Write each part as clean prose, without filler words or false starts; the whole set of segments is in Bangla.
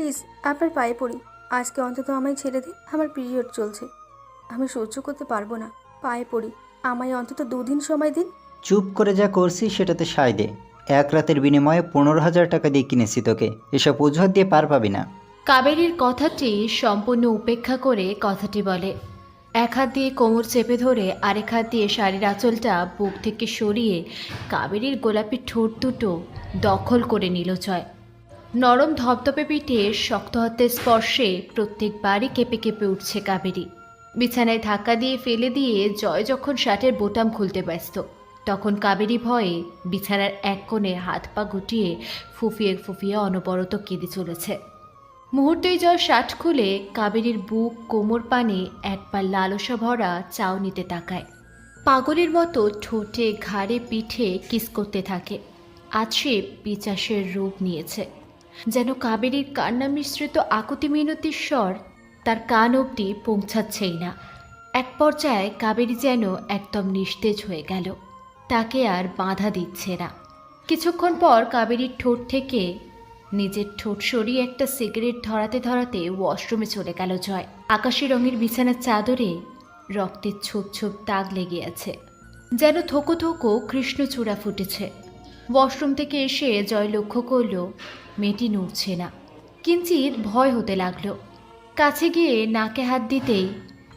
প্লিজ আপনার পায়ে পড়ি, আজকে অন্তত আমায় ছেড়ে দিন। আমার পিরিয়ড চলছে, আমি সহ্য করতে পারবো না। পায়ে পড়ি, আমায় অন্তত 2 দিন সময় দিন। চুপ করে যা করছি সেটাতে সায় দে। এক রাতের বিনিময়ে 15,000 টাকা দিয়ে কিনেছি তোকে, এসব অজুহাত দিয়ে পার পাবি না। কাবেরীর কথাটি সম্পূর্ণ উপেক্ষা করে কথাটি বলে। এক হাত দিয়ে কোমর চেপে ধরে আরেক হাত দিয়ে শাড়ির আঁচলটা বুক থেকে সরিয়ে কাবেরীর গোলাপি ঠোঁট দুটো দখল করে নিল জয়। নরম ধপধপে পিঠে শক্ত হাতের স্পর্শে প্রত্যেকবারই কেঁপে কেঁপে উঠছে কাবেরী। বিছানায় ধাক্কা দিয়ে ফেলে দিয়ে জয় যখন শার্টের বোতাম খুলতে ব্যস্ত, তখন কাবেরী ভয়ে বিছানার এক কোণে হাত পা গুটিয়ে ফুফিয়ে ফুফিয়ে অনবরত কেঁদে চলেছে। মুহূর্তেই জয় শার্ট খুলে কাবেরীর বুক কোমর পানে একবার লালসা ভরা চাউনিতে তাকায়। পাগলের মতো ঠোঁটে ঘাড়ে পিঠে কিস করতে থাকে। আজ সে পিচাসের রূপ নিয়েছে, যেন কাবেরীর কান্না মিশ্রিত আকুতি মিনতির স্বর তার কান অবধি পৌঁছাচ্ছেই না। এক পর্যায়ে কাবেরী যেন একদম নিস্তেজ হয়ে গেল, তাকে আর বাধা দিচ্ছে না। কিছুক্ষণ পর কাবেরীর ঠোঁট থেকে নিজের ঠোঁট সরিয়ে একটা সিগারেট ধরাতে ধরাতে ওয়াশরুমে চলে গেল জয়। আকাশি রঙের বিছানার চাদরে রক্তের ছোপ ছোপ দাগ লেগে আছে, যেন থোকো থোকো কৃষ্ণচূড়া ফুটেছে। ওয়াশরুম থেকে এসে জয় লক্ষ্য করল মেয়েটি নড়ছে না। কিঞ্চিত ভয় হতে লাগলো। কাছে গিয়ে নাকে হাত দিতেই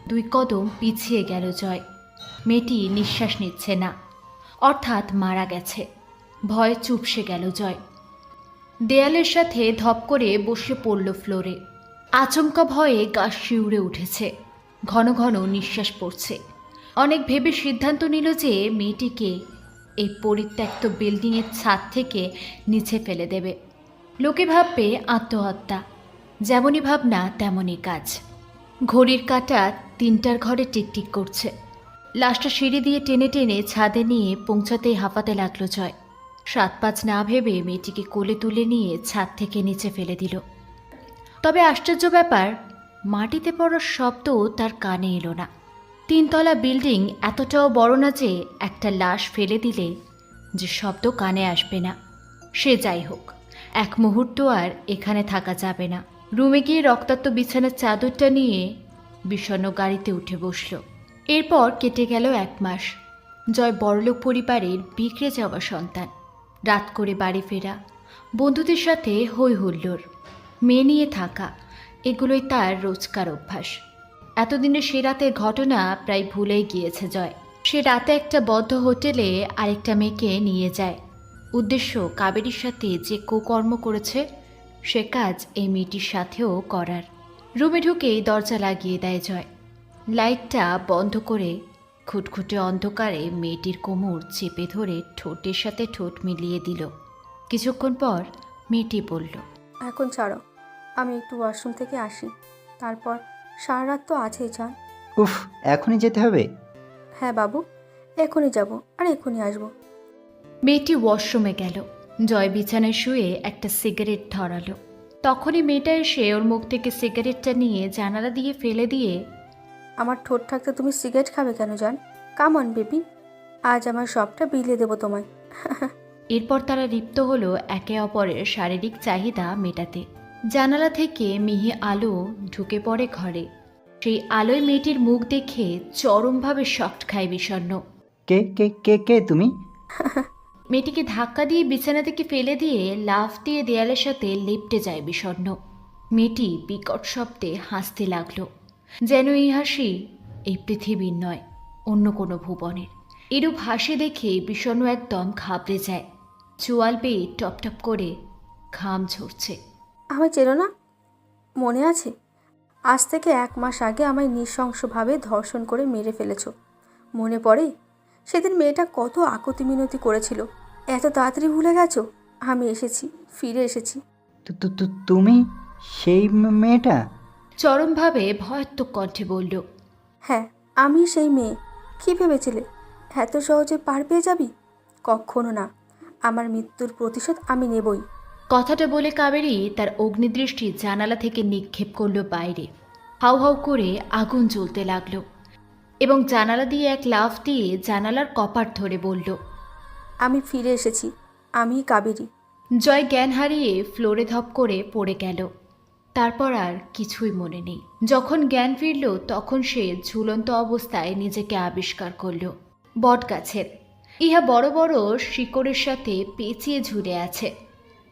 2 কদম পিছিয়ে গেল জয়। মেয়েটি নিঃশ্বাস নিচ্ছে না, অর্থাৎ মারা গেছে। ভয়ে চুপসে গেল জয়। দেয়ালের সাথে ধপ করে বসে পড়ল ফ্লোরে। আচমকা ভয়ে গা শিউরে উঠেছে, ঘন ঘন নিঃশ্বাস পড়ছে। অনেক ভেবে সিদ্ধান্ত নিল যে মেয়েটিকে এই পরিত্যক্ত বিল্ডিংয়ের ছাদ থেকে নিচে ফেলে দেবে। লোকে ভাববে আত্মহত্যা, যেমনই ভাবনা তেমনই কাজ। ঘড়ির কাঁটা 3টার ঘরে টিকটিক করছে। লাশটা সিঁড়ি দিয়ে টেনে টেনে ছাদে নিয়ে পৌঁছাতেই হাঁপাতে লাগলো জয়। 7-5 না ভেবে মেয়েটিকে কোলে তুলে নিয়ে ছাদ থেকে নিচে ফেলে দিল। তবে আশ্চর্য ব্যাপার, মাটিতে পড়ার শব্দ তার কানে এলো না। 3তলা বিল্ডিং এতটাও বড় না যে একটা লাশ ফেলে দিলে যে শব্দ কানে আসবে না। সে যাই হোক, এক মুহূর্ত আর এখানে থাকা যাবে না। রুমে গিয়ে রক্তাক্ত বিছানার চাদরটা নিয়ে বিষণ্ণ গাড়িতে উঠে বসল। এরপর কেটে গেল 1 মাস। জয় বড়লোক পরিবারের বিগড়ে যাওয়া সন্তান। রাত করে বাড়ি ফেরা, বন্ধুদের সাথে হই হুল্লোড়, মেয়ে নিয়ে থাকা, এগুলোই তার রোজকার অভ্যাস। এতদিনে সে রাতের ঘটনা প্রায় ভুলেই গিয়েছে জয়। সে রাতে একটা বদ্ধ হোটেলে আরেকটা মেয়েকে নিয়ে যায়। উদ্দেশ্য কাবেরীর সাথে যে কুকর্ম করেছে সে কাজ এই মেয়েটির সাথেও করার। রুমে ঢুকেই দরজা লাগিয়ে দেয় জয়। লাইটটা বন্ধ করে খুটখুটে অন্ধকারে মেয়েটির কোমর চেপে ধরে ঠোঁটের সাথে ঠোঁট মিলিয়ে দিল। কিছুক্ষণ পর মেয়েটি বলল, এখন ছাড়ো, আমি একটু ওয়াশরুম থেকে আসি, তারপর সারা রাত তো আছেই যান। উফ, এখনই যেতে হবে? হ্যাঁ বাবু, এখনই যাব আর এখনই আসবো। মেয়েটি ওয়াশরুমে গেল। জয় বিছানায় শুয়ে একটা সিগারেট ধরালো। তখনই মেয়েটা এসে ওর মুখ থেকে সিগারেটটা নিয়ে জানালা দিয়ে ফেলে দিয়ে, আমার ঠোঁট থাকতে তুমি সিগারেট খাবে কেন জান? কাম অন বেবি, আজ আমার সবটা বিলিয়ে দেবো তোমায়। এরপর তারা লিপ্ত হলো একে অপরের শারীরিক চাহিদা মেটাতে। জানালা থেকে মিহি আলো ঢুকে পড়ে ঘরে। সেই আলোয় মেয়েটির মুখ দেখে চরমভাবে শক্ট খায় বিষণ্ণ। কে কে কে কে তুমি? মেয়েটিকে ধাক্কা দিয়ে বিছানা থেকে ফেলে দিয়ে লাফ দিয়ে দেয়ালের সাথে লেপ্টে যায় বিষণ্ণ। মেয়েটি বিকট শব্দে হাসতে লাগলো, যেন এই হাসি এই পৃথিবীর নয়, অন্য কোনো ভুবনের। এরূপ হাসি দেখে বিষণ্ণ একদম ঘাবড়ে যায়। চোয়াল বেয়ে টপ টপ করে ঘাম ঝরছে। আমায় চেনো না? মনে আছে? আজ থেকে 1 মাস আগে আমায় নৃশংসভাবে ধর্ষণ করে মেরে ফেলেছো। মনে পড়ে সেদিন মেয়েটা কত আকুতি মিনতি করেছিল? এত তাড়াতাড়ি ভুলে গেছো? আমি এসেছি, ফিরে এসেছি। তুমি সেই মেয়েটা? চরমভাবে ভয়াত্মক কণ্ঠে বলল, হ্যাঁ, আমি সেই মেয়ে। কী ভেবেছিলে এত সহজে পার পেয়ে যাবি? কখনো না, আমার মৃত্যুর প্রতিশোধ আমি নেবই। কথাটা বলে কাবেরী তার অগ্নিদৃষ্টি জানালা থেকে নিক্ষেপ করল বাইরে। হাউ হাউ করে আগুন জ্বলতে লাগলো এবং জানালা দিয়ে এক লাফ দিয়ে জানালার কপাট ধরে বলল, আমি ফিরে এসেছি, আমি কাবেরী। জয় জ্ঞান হারিয়ে ফ্লোরে ধপ করে পড়ে গেল। তারপর আর কিছুই মনে নেই। যখন জ্ঞান ফিরল তখন সে ঝুলন্ত অবস্থায় নিজেকে আবিষ্কার করল বটগাছের। ইহা বড় বড় শিকড়ের সাথে পেঁচিয়ে ঝুলে আছে।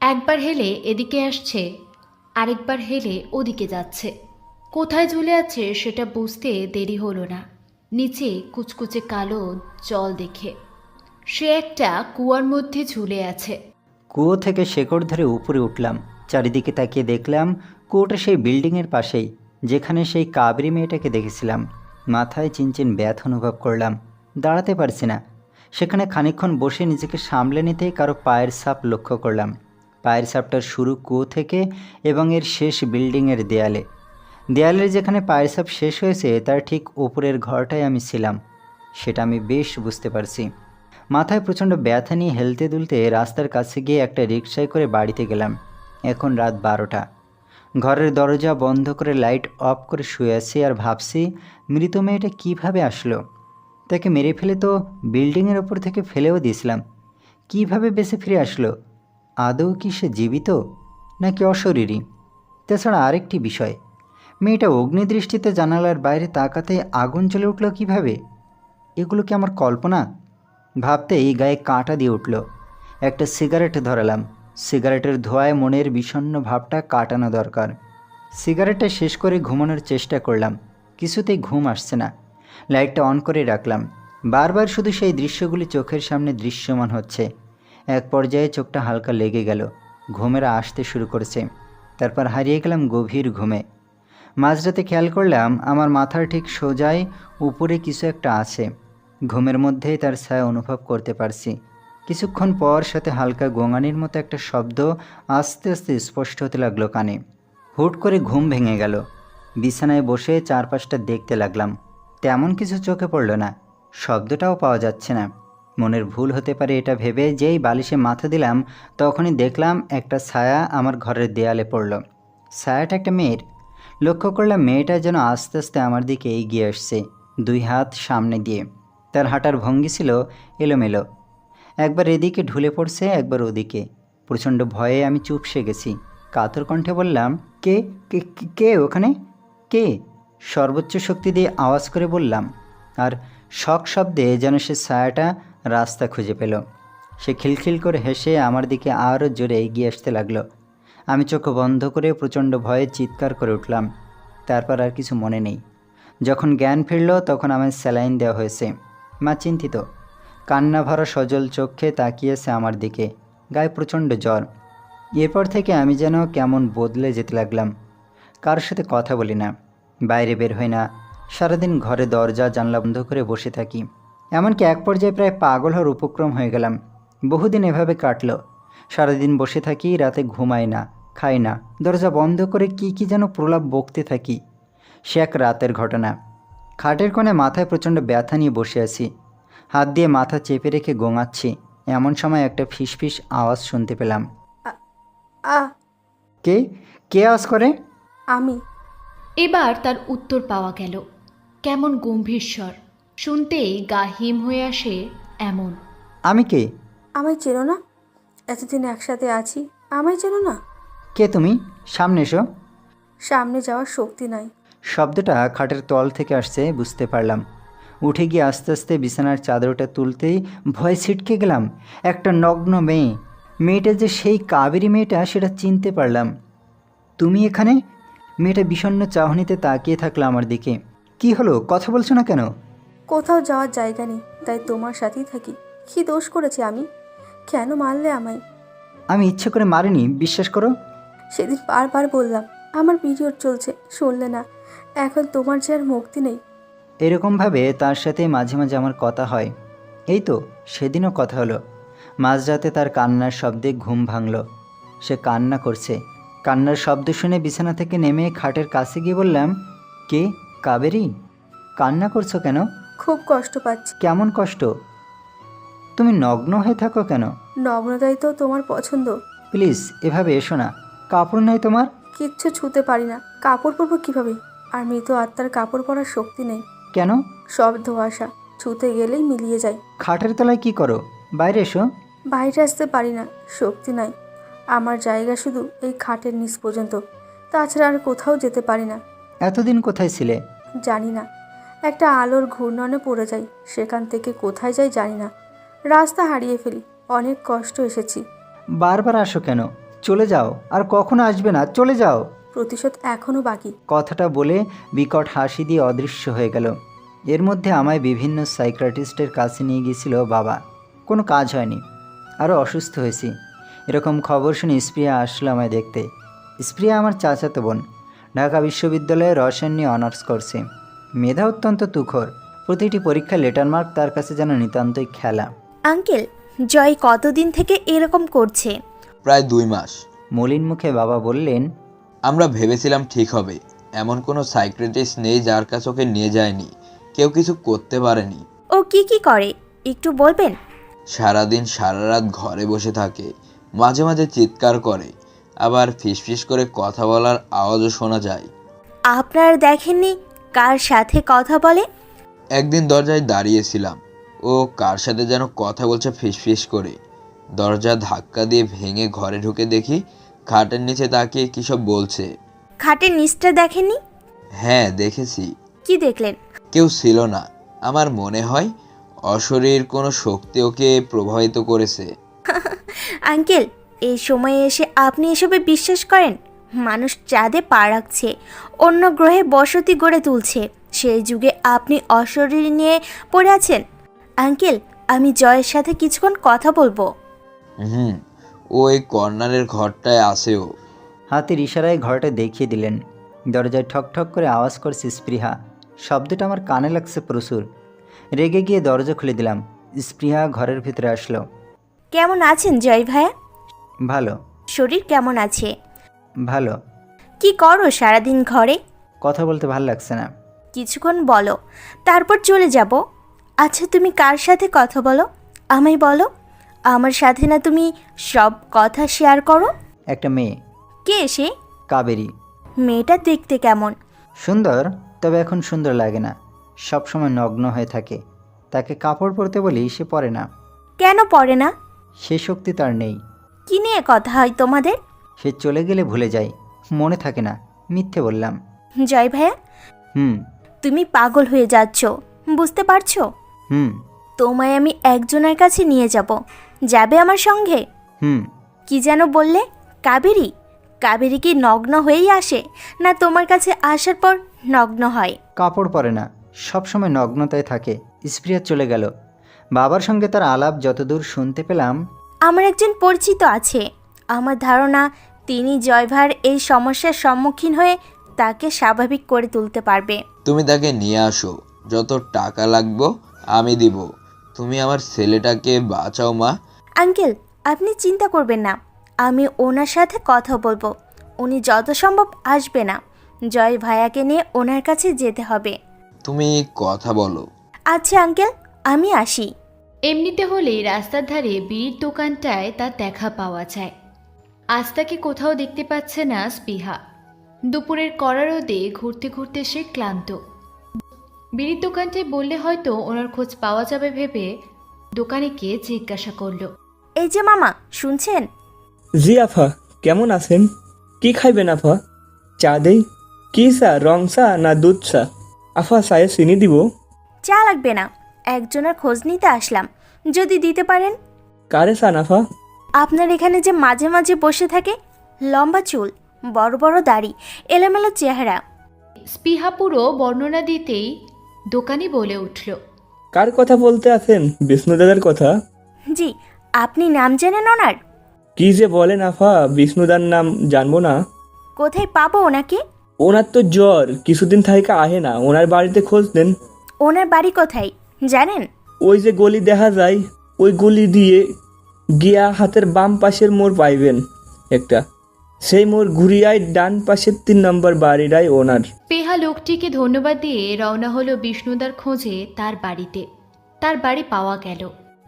একবার হেলে এদিকে আসছে, আরেকবার হেলে ওদিকে যাচ্ছে। কোথায় ঝুলে আছে সেটা বুঝতে দেরি হলো না নিচে কুচকুচে কালো জল দেখে। সে একটা কুয়ার মধ্যে ঝুলে আছে। কুয়ো থেকে শেকড় ধরে উপরে উঠলাম। চারিদিকে তাকিয়ে দেখলাম কুয়োটা সেই বিল্ডিংয়ের পাশেই, যেখানে সেই কাবেরী মেয়েটাকে দেখেছিলাম। মাথায় চিনচিন ব্যথা অনুভব করলাম, দাঁড়াতে পারছি না। সেখানে খানিকক্ষণ বসে নিজেকে সামলে নিতেই কারো পায়ের ছাপ লক্ষ্য করলাম। পায়ের ছাপটার শুরু কুয়ো থেকে এবং এর শেষ বিল্ডিংয়ের দেয়ালে। দেয়ালের যেখানে পায়ের ছাপ শেষ হয়েছে তার ঠিক উপরের ঘরটায় আমি ছিলাম, সেটা আমি বেশ বুঝতে পারছি। মাথায় প্রচণ্ড ব্যথা নিয়ে হেলতে দুলতে রাস্তার কাছে গিয়ে একটা রিকশায় করে বাড়িতে গেলাম। এখন রাত 12টা। ঘরের দরজা বন্ধ করে লাইট অফ করে শুয়ে আছি আর ভাবছি মৃত মেয়েটা কীভাবে আসলো। তাকে মেরে ফেলে তো বিল্ডিংয়ের ওপর থেকে ফেলেও দিয়েছিলাম, কীভাবে বেঁচে ফিরে আসলো? আদৌ কি সে জীবিত নাকি অশরীরী? তাছাড়া আরেকটি বিষয়, মেয়েটা অগ্নিদৃষ্টিতে জানালার বাইরে তাকাতে আগুন জ্বলে উঠল কীভাবে? এগুলো কি আমার কল্পনা? ভাবতেই গায়ে কাঁটা দিয়ে উঠল। একটা সিগারেট ধরালাম। সিগারেটের ধোঁয়ায় মনের বিষণ্ণ ভাবটা কাটানো দরকার। সিগারেটটা শেষ করে ঘুমানোর চেষ্টা করলাম, কিছুতেই ঘুম আসছে না। লাইটটা অন করে রাখলাম। বারবার শুধু সেই দৃশ্যগুলি চোখের সামনে দৃশ্যমান হচ্ছে। এক পর্যায়ে চোখটা হালকা লেগে গেল, ঘুমেরা আসতে শুরু করেছে। তারপর হারিয়ে গেলাম গভীর ঘুমে। মাঝরাতে খেয়াল করলাম আমার মাথার ঠিক সোজাই উপরে কিছু একটা আছে। ঘুমের মধ্যেই তার ছায়া অনুভব করতে পারছি। কিছুক্ষণ পর সাথে হালকা গোঙানির মতো একটা শব্দ আস্তে আস্তে স্পষ্ট হতে লাগলো কানে। হুট করে ঘুম ভেঙে গেল। বিছানায় বসে চারপাশটা দেখতে লাগলাম। তেমন কিছু চোখে পড়ল না, শব্দটাও পাওয়া যাচ্ছে না। মনের ভুল হতে পারে এটা ভেবে যেই বালিশে মাথা দিলাম তখনই দেখলাম একটা ছায়া আমার ঘরের দেয়ালে পড়ল। ছায়াটা একটা মেয়ের। লক্ষ্য করলাম মেয়েটা যেন আস্তে আস্তে আমার দিকে এগিয়ে আসছে, দুই হাত সামনে দিয়ে। তার হাঁটার ভঙ্গি ছিল এলোমেলো, একবার এদিকে ঢুলে পড়ছে একবার ওদিকে। প্রচণ্ড ভয়ে আমি চুপসে গেছি। কাতর কণ্ঠে বললাম, কে কে কে ওখানে? কে? সর্বোচ্চ শক্তি দিয়ে আওয়াজ করে বললাম, আর শক শব্দে যেন সে ছায়াটা রাস্তা খুঁজে পেল। সে খিলখিল করে হেসে আমার দিকে আরও জোরে এগিয়ে আসতে লাগলো। আমি চোখ বন্ধ করে প্রচণ্ড ভয়ে চিৎকার করে উঠলাম। তারপর আর কিছু মনে নেই। যখন জ্ঞান ফিরল তখন আমার স্যালাইন দেওয়া হয়েছে। মা চিন্তিত, কান্না ভরা সজল চোখে তাকিয়েছে আমার দিকে। গায়ে প্রচণ্ড জ্বর। এরপর থেকে আমি যেন কেমন বদলে যেতে লাগলাম। কারোর সাথে কথা বলি না, বাইরে বের হই না, সারাদিন ঘরে দরজা জানলা বন্ধ করে বসে থাকি। এমনকি এক পর্যায়ে প্রায় পাগল হওয়ার উপক্রম হয়ে গেলাম। বহুদিন এভাবে কাটল। সারাদিন বসে থাকি, রাতে ঘুমাই না, খাই না, দরজা বন্ধ করে কি যেন প্রলাপ বকতে থাকি। সে এক রাতের ঘটনা। খাটের কোণে মাথায় প্রচণ্ড ব্যথা নিয়ে বসে আছি, হাত দিয়ে মাথা চেপে রেখে গোঙাচ্ছি। এমন সময় একটা ফিসফিস আওয়াজ শুনতে পেলাম। আ কে কে আওয়াজ করে? আমি। এবার তার উত্তর পাওয়া গেল, কেমন গম্ভীর স্বর। শুনতেই গা হিম হয়ে আসে এমন। আমি কে? আমায় চেনো না? এতদিন একসাথে আছি, আমায় চেনো না? কে তুমি? সামনে এসো। সামনে যাওয়ার শক্তি নাই। শব্দটা খাটের তল থেকে আসছে বুঝতে পারলাম। উঠে গিয়ে আস্তে আস্তে বিছানার চাদরটা তুলতেই ভয় ছিটকে গেলাম। একটা নগ্ন মেয়ে, মেয়েটা যে সেই কাবেরী মেয়েটা সেটা চিনতে পারলাম। তুমি এখানে? মেয়েটা বিষণ্ণ চাহনিতে তাকিয়ে থাকলো আমার দিকে। কি হলো, কথা বলছো না কেন? কোথাও যাওয়ার জায়গা নেই, তাই তোমার সাথেই থাকি। কী দোষ করেছি আমি? কেন মারলে আমায়? আমি ইচ্ছে করে মারিনি, বিশ্বাস করো। সেদিন বারবার বললাম আমার পিরিয়ড চলছে, শুনলে না। এখন তোমার যে আর মুক্তি নেই। এরকমভাবে তার সাথে মাঝে মাঝে আমার কথা হয়। এই তো সেদিনও কথা হলো। মাঝরাতে তার কান্নার শব্দে ঘুম ভাঙল। সে কান্না করছে। কান্নার শব্দ শুনে বিছানা থেকে নেমে খাটের কাছে গিয়ে বললাম, কে? কাবেরী? কান্না করছো কেন? খুব কষ্ট পাচ্ছি। কেমন কষ্ট? তুমি নগ্ন হয়ে থাকো কেন? নগ্নতাই তো তোমার পছন্দ। প্লিজ এভাবে এসো না। কাপড় নাই তোমার? কিচ্ছু ছুতে পারি না, কাপড় পরবো কীভাবে? আর মৃত আত্মার কাপড় পরার শক্তি নেই। কেন? সব ধোঁয়াশা, ছুতে গেলেই মিলিয়ে যায়। খাটের তলায় কি করো? বাইরে এসো। বাইরে আসতে পারি না, শক্তি নাই। আমার জায়গা শুধু এই খাটের নিচ পর্যন্ত, তাছাড়া আর কোথাও যেতে পারি না। এতদিন কোথায় ছিলে? জানি না, একটা আলোর ঘূর্ণনে পড়ে যাই, সেখান থেকে কোথায় যাই জানি না, রাস্তা হারিয়ে ফেলি, অনেক কষ্ট এসেছি। বারবার আসো কেন? চলে যাও, আর কখনো আসবে না, চলে যাও। প্রতিশোধ এখনও বাকি। কথাটা বলে বিকট হাসি দিয়ে অদৃশ্য হয়ে গেল। এর মধ্যে আমায় বিভিন্ন সাইকিয়াট্রিস্টের কাছে নিয়ে গিয়েছিল বাবা, কোনো কাজ হয়নি, আরও অসুস্থ হয়েছি। এরকম খবর শুনে স্প্রিয়া আসলো আমায় দেখতে। স্প্রিয়া আমার চাচাতো বোন, ঢাকা বিশ্ববিদ্যালয়ে রসায়ন নিয়ে অনার্স করছে। মেধা অত্যন্ত তুখর, প্রতিটি পরীক্ষায় লেটার মার্ক তার কাছে যেন নিতান্তই খেলা। আঙ্কেল, জয় কতদিন থেকে এরকম করছে? প্রায় 2 মাস। মলিন মুখে বাবা বললেন, আমরা ভেবেছিলাম ঠিক হবে, এমন কোনো সাইকিয়াট্রিস্ট নেই যার কাছে ওকে নিয়ে যায়নি, কেউ কিছু করতে পারেনি। ও কি করে একটু বলবেন? সারাদিন সারা রাত ঘরে বসে থাকে, মাঝে মাঝে চিৎকার করে, আবার ফিসফিস করে কথা বলার আওয়াজও শোনা যায়। আপনারা দেখেননি কার সাথে কথা বলে? একদিন দরজায় দাঁড়িয়েছিলাম, ও কার সাথে যেন কথা বলছে ফিসফিস করে। দরজা ধাক্কা দিয়ে ভেঙে ঘরে ঢুকে দেখি খাটের নিচে তাকিয়ে কী সব বলছে। খাটের নিচটা দেখেননি? হ্যাঁ দেখেছি। কি দেখলেন? কেউ ছিল না। আমার মনে হয় অশরীর কোনো শক্তি ওকে প্রভাবিত করেছে। আঙ্কেল, এই সময়ে এসে আপনি এসবে বিশ্বাস করেন? মানুষ চাঁদে পা রাখছে, অন্য গ্রহে বসতি গড়ে তুলছে, সেই যুগে আপনি অশরীর নিয়ে পড়ে আছেন? আঙ্কেল, আমি জয়ের সাথে কিছুক্ষণ কথা বলবো। ওই কর্নারের ঘরটায় আছে ও। হাতের ইশারায় ঘরটা দেখিয়ে দিলেন। দরজায় ঠক ঠক করে আওয়াজ করছে স্পৃহা। শব্দটা আমার কানে লাগছে প্রচুর। রেগে গিয়ে দরজা খুলে দিলাম। স্পৃহা ঘরের ভিতরে আসলো। কেমন আছেন জয় ভাইয়া? ভালো। শরীর কেমন আছে? ভালো। কি করো সারাদিন ঘরে? কথা বলতে ভাল লাগছে না। কিছুক্ষণ বলো, তারপর চলে যাব। আচ্ছা, তুমি কার সাথে কথা বলো আমায় বলো। আমার সাথে না তুমি সব কথা শেয়ার করো। একটা মেয়ে। কে সে? কাবেরী। মেয়েটা দেখতে কেমন? সুন্দর, তবে এখন সুন্দর লাগে না, সব সময় নগ্ন হয়ে থাকে। তাকে কাপড় পরতে বলি, সে পরে না। কেন পড়ে না? সে শক্তি তার নেই। কি নিয়ে কথা হয় তোমাদের? সে চলে গেলে ভুলে যাই, মনে থাকে না। মিথ্যে বললাম। জয় ভাইয়া, তুমি পাগল হয়ে যাচ্ছ, বুঝতে পারছো? তোমায় আমি একজনের কাছে নিয়ে যাব, যাবে আমার সঙ্গে? কি যেন বললে? কাবেরী? কাবেরী কি নগ্ন হয়েই আসে, না তোমার কাছে আসার পর নগ্ন হয়? কাপড় পরে না, সব সময় নগ্নতায় থাকে। স্প্রিয়া চলে গেল। বাবার সঙ্গে তার আলাপ যতদূর শুনতে পেলাম। আমার একজন পরিচিত আছে, আমার ধারণা তিনি জয়ভার এই সমস্যার সম্মুখীন হয়ে তাকে স্বাভাবিক করে তুলতে পারবে। তুমি তাকে নিয়ে আসো, যত টাকা লাগবে আমি দিব। তুমি আমার ছেলেটাকে বাঁচাও মা। আঙ্কেল, আপনি চিন্তা করবেন না, আমি ওনার সাথে কথা বলবো। উনি যত সম্ভব আসবে না। জয় ভাইয়াকে নিয়ে ওনার কাছে যেতে হবে। তুমি কথা বলো। আচ্ছা আঙ্কেল, আমি আসি। এমনিতে হলেই রাস্তার ধারে বিড়ির দোকানটায় তার দেখা পাওয়া যায়। আজ তাকে কোথাও দেখতে পাচ্ছে না স্পৃহা। দুপুরের কড়া রোদে ঘুরতে ঘুরতে সে ক্লান্ত। বিড়ির দোকানটায় বললে হয়তো ওনার খোঁজ পাওয়া যাবে ভেবে দোকানে গিয়ে জিজ্ঞাসা করলো, এই যে মামা, শুনছেন? জি আফা, কেমন আছেন? কি খাইবেন আফা? চা দেই? কি চা, রং চা না দুধ চা? আফা, চায়ে চিনি দিব? চা লাগবে না, একজনের খোঁজ নিতে আসলাম, যদি দিতে পারেন। কারে চান আফা? আপনার এখানে যে মাঝে মাঝে বসে থাকে, লম্বা চুল, বড় বড় দাড়ি, এলোমেলো চেহারা। স্পৃহা পুরো বর্ণনা দিতেই দোকানি বলে উঠল, কার কথা বলতে আছেন? বিষ্ণু দাদার কথা? জি, আপনি নাম জানেন ওনার? কি যে বলেন আফা, বিষ্ণুদার নাম জানবো না? কোথায় পাবো ওনাকে? ওনার তো জ্বর, কিছুদিন থেকে আহে না, ওনার বাড়িতে খোঁজ দেন। ওনার বাড়ি কোথায় জানেন? ওই যে গলি দেখা যায়, ওই গলি দিয়ে গিয়া হাতের বাম পাশের মোড় পাইবেন একটা, সেই মোড় ঘুরিয়ায় ডান পাশের 3 নম্বর বাড়িটাই ওনার। স্পৃহা লোকটিকে ধন্যবাদ দিয়ে রওনা হলো বিষ্ণুদার খোঁজে তার বাড়িতে। তার বাড়ি পাওয়া গেল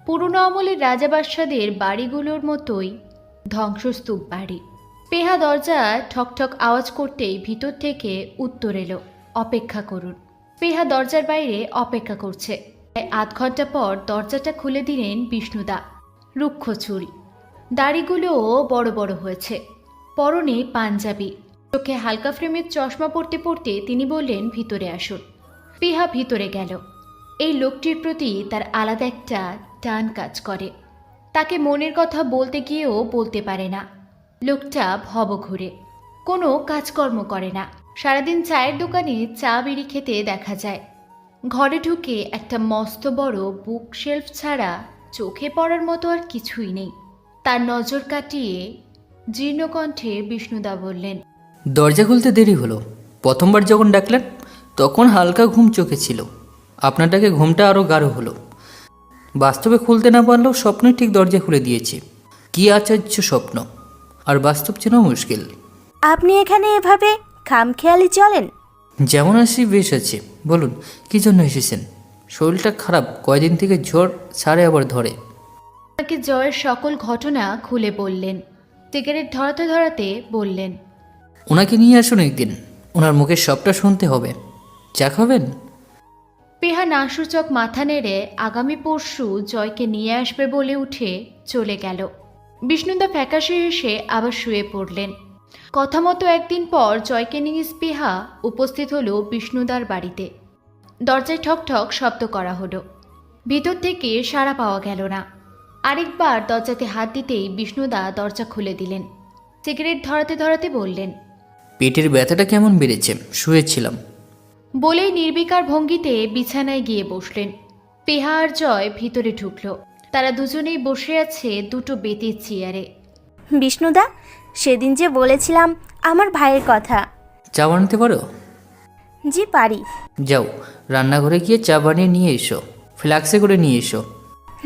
পুরনো আমলের রাজাবাদশাদের বাড়িগুলোর মতোই ধ্বংসস্তূপ বাড়ি। স্পৃহা দরজা ঠকঠক আওয়াজ করতেই ভিতর থেকে উত্তর এলো, অপেক্ষা করুন। স্পৃহা দরজার বাইরে অপেক্ষা করছে। 8 ঘন্টা পর দরজাটা খুলে দিলেন বিষ্ণুদা। রুক্ষ চুল, দাড়িগুলোও বড় বড় হয়েছে, পরনে পাঞ্জাবি, চোখে হালকা ফ্রেমের চশমা পরতে পরতে তিনি বললেন, ভিতরে আসুন। পিহা ভিতরে গেল। এই লোকটির প্রতি তার আলাদা একটা টান কাজ করে। তাকে মনের কথা বলতে গিয়েও বলতে পারে না। লোকটা ভবঘুরে, কোনো কাজকর্ম করে না। সারাদিন চায়ের দোকানে চা বিড়ি খেতে দেখা যায়। ঘরে ঢুকে একটা মস্ত বড় বুক শেলফ ছাড়া চোখে পড়ার মতো আর কিছুই নেই। তার নজর কাটিয়ে জীর্ণকণ্ঠে বিষ্ণুদা বললেন, দরজা খুলতে দেরি হলো। প্রথমবার যখন ডাকলেন তখন হালকা ঘুম চোখে ছিল, আপনার ডাকে ঘুমটা আরও গাঢ় হলো। বাস্তবে খুলতে না পারলেও স্বপ্নই ঠিক দরজা খুলে দিয়েছে। কি আশ্চর্য স্বপ্ন, আর বাস্তব চেনাও মুশকিল। আপনি এখানে এভাবে খামখেয়ালি চলেন? যেমন আসি বেশ আছে। বলুন কী জন্য এসেছেন? শরীরটা খারাপ, কয়দিন থেকে জ্বর ছাড়ে আবার ধরে। তাকে জয়ের সকল ঘটনা খুলে বললেন। সিগারেট ধরাতে ধরাতে বললেন, ওনাকে নিয়ে আসুন একদিন, ওনার মুখে সবটা শুনতে হবে। চা খাবেন? পিহা নাসূচক মাথা নেড়ে আগামী পরশু জয়কে নিয়ে আসবে বলে উঠে চলে গেল। বিষ্ণুদা ফ্যাকাশে এসে আবার শুয়ে পড়লেন। কথা মতো একদিন পর জয়কে নিয়ে স্পৃহা উপস্থিত হলো বিষ্ণুদার বাড়িতে। দরজায় ঠক ঠক শব্দ করা হলো। ভিতর থেকে সাড়া পাওয়া গেল না। আরেকবার দরজাতে হাত দিতেই বিষ্ণুদা দরজা খুলে দিলেন। সিগারেট ধরাতে ধরাতে বললেন, পেটের ব্যথাটা কেমন বেড়েছে, শুয়েছিলাম। বলেই নির্বিকার ভঙ্গিতে বিছানায় গিয়ে বসলেন। পিহা আর জয় ভিতরে ঢুকল। তারা দুজনেই বসে আছে দুটো বেতের চেয়ারে। বিষ্ণুদা, সেদিন যে বলেছিলাম আমার ভাইয়ের কথা। চা বানাতে পারো? জি পারি। যাও রান্নাঘরে গিয়ে চা বানিয়ে নিয়ে এসো, ফ্লাক্সে করে নিয়ে এসো।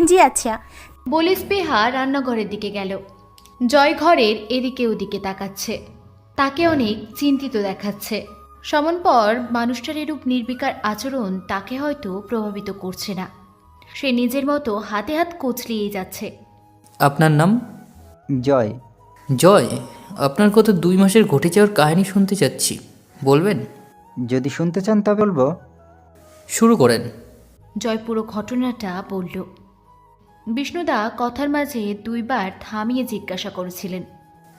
জি আচ্ছা। বলে স্পৃহা রান্নাঘরের দিকে গেল। জয় ঘরের এদিকে ওদিকে তাকাচ্ছে। তাকে অনেক চিন্তিত দেখাচ্ছে। সমন পর মানুষটার এরূপ নির্বিকার আচরণ তাকে হয়তো প্রভাবিত করছে না। সে নিজের মতো হাতে হাত কচলিয়ে যাচ্ছে। আপনার নাম? জয়। জয়, আপনার কত 2 মাসের ঘটে যাওয়ার কাহিনী শুনতে চাচ্ছি, বলবেন? যদি শুনতে চান তবে বলবো। শুরু করেন। জয় পুরো ঘটনাটা বলল। বিষ্ণুদা কথার মাঝে 2 বার থামিয়ে জিজ্ঞাসা করেছিলেন।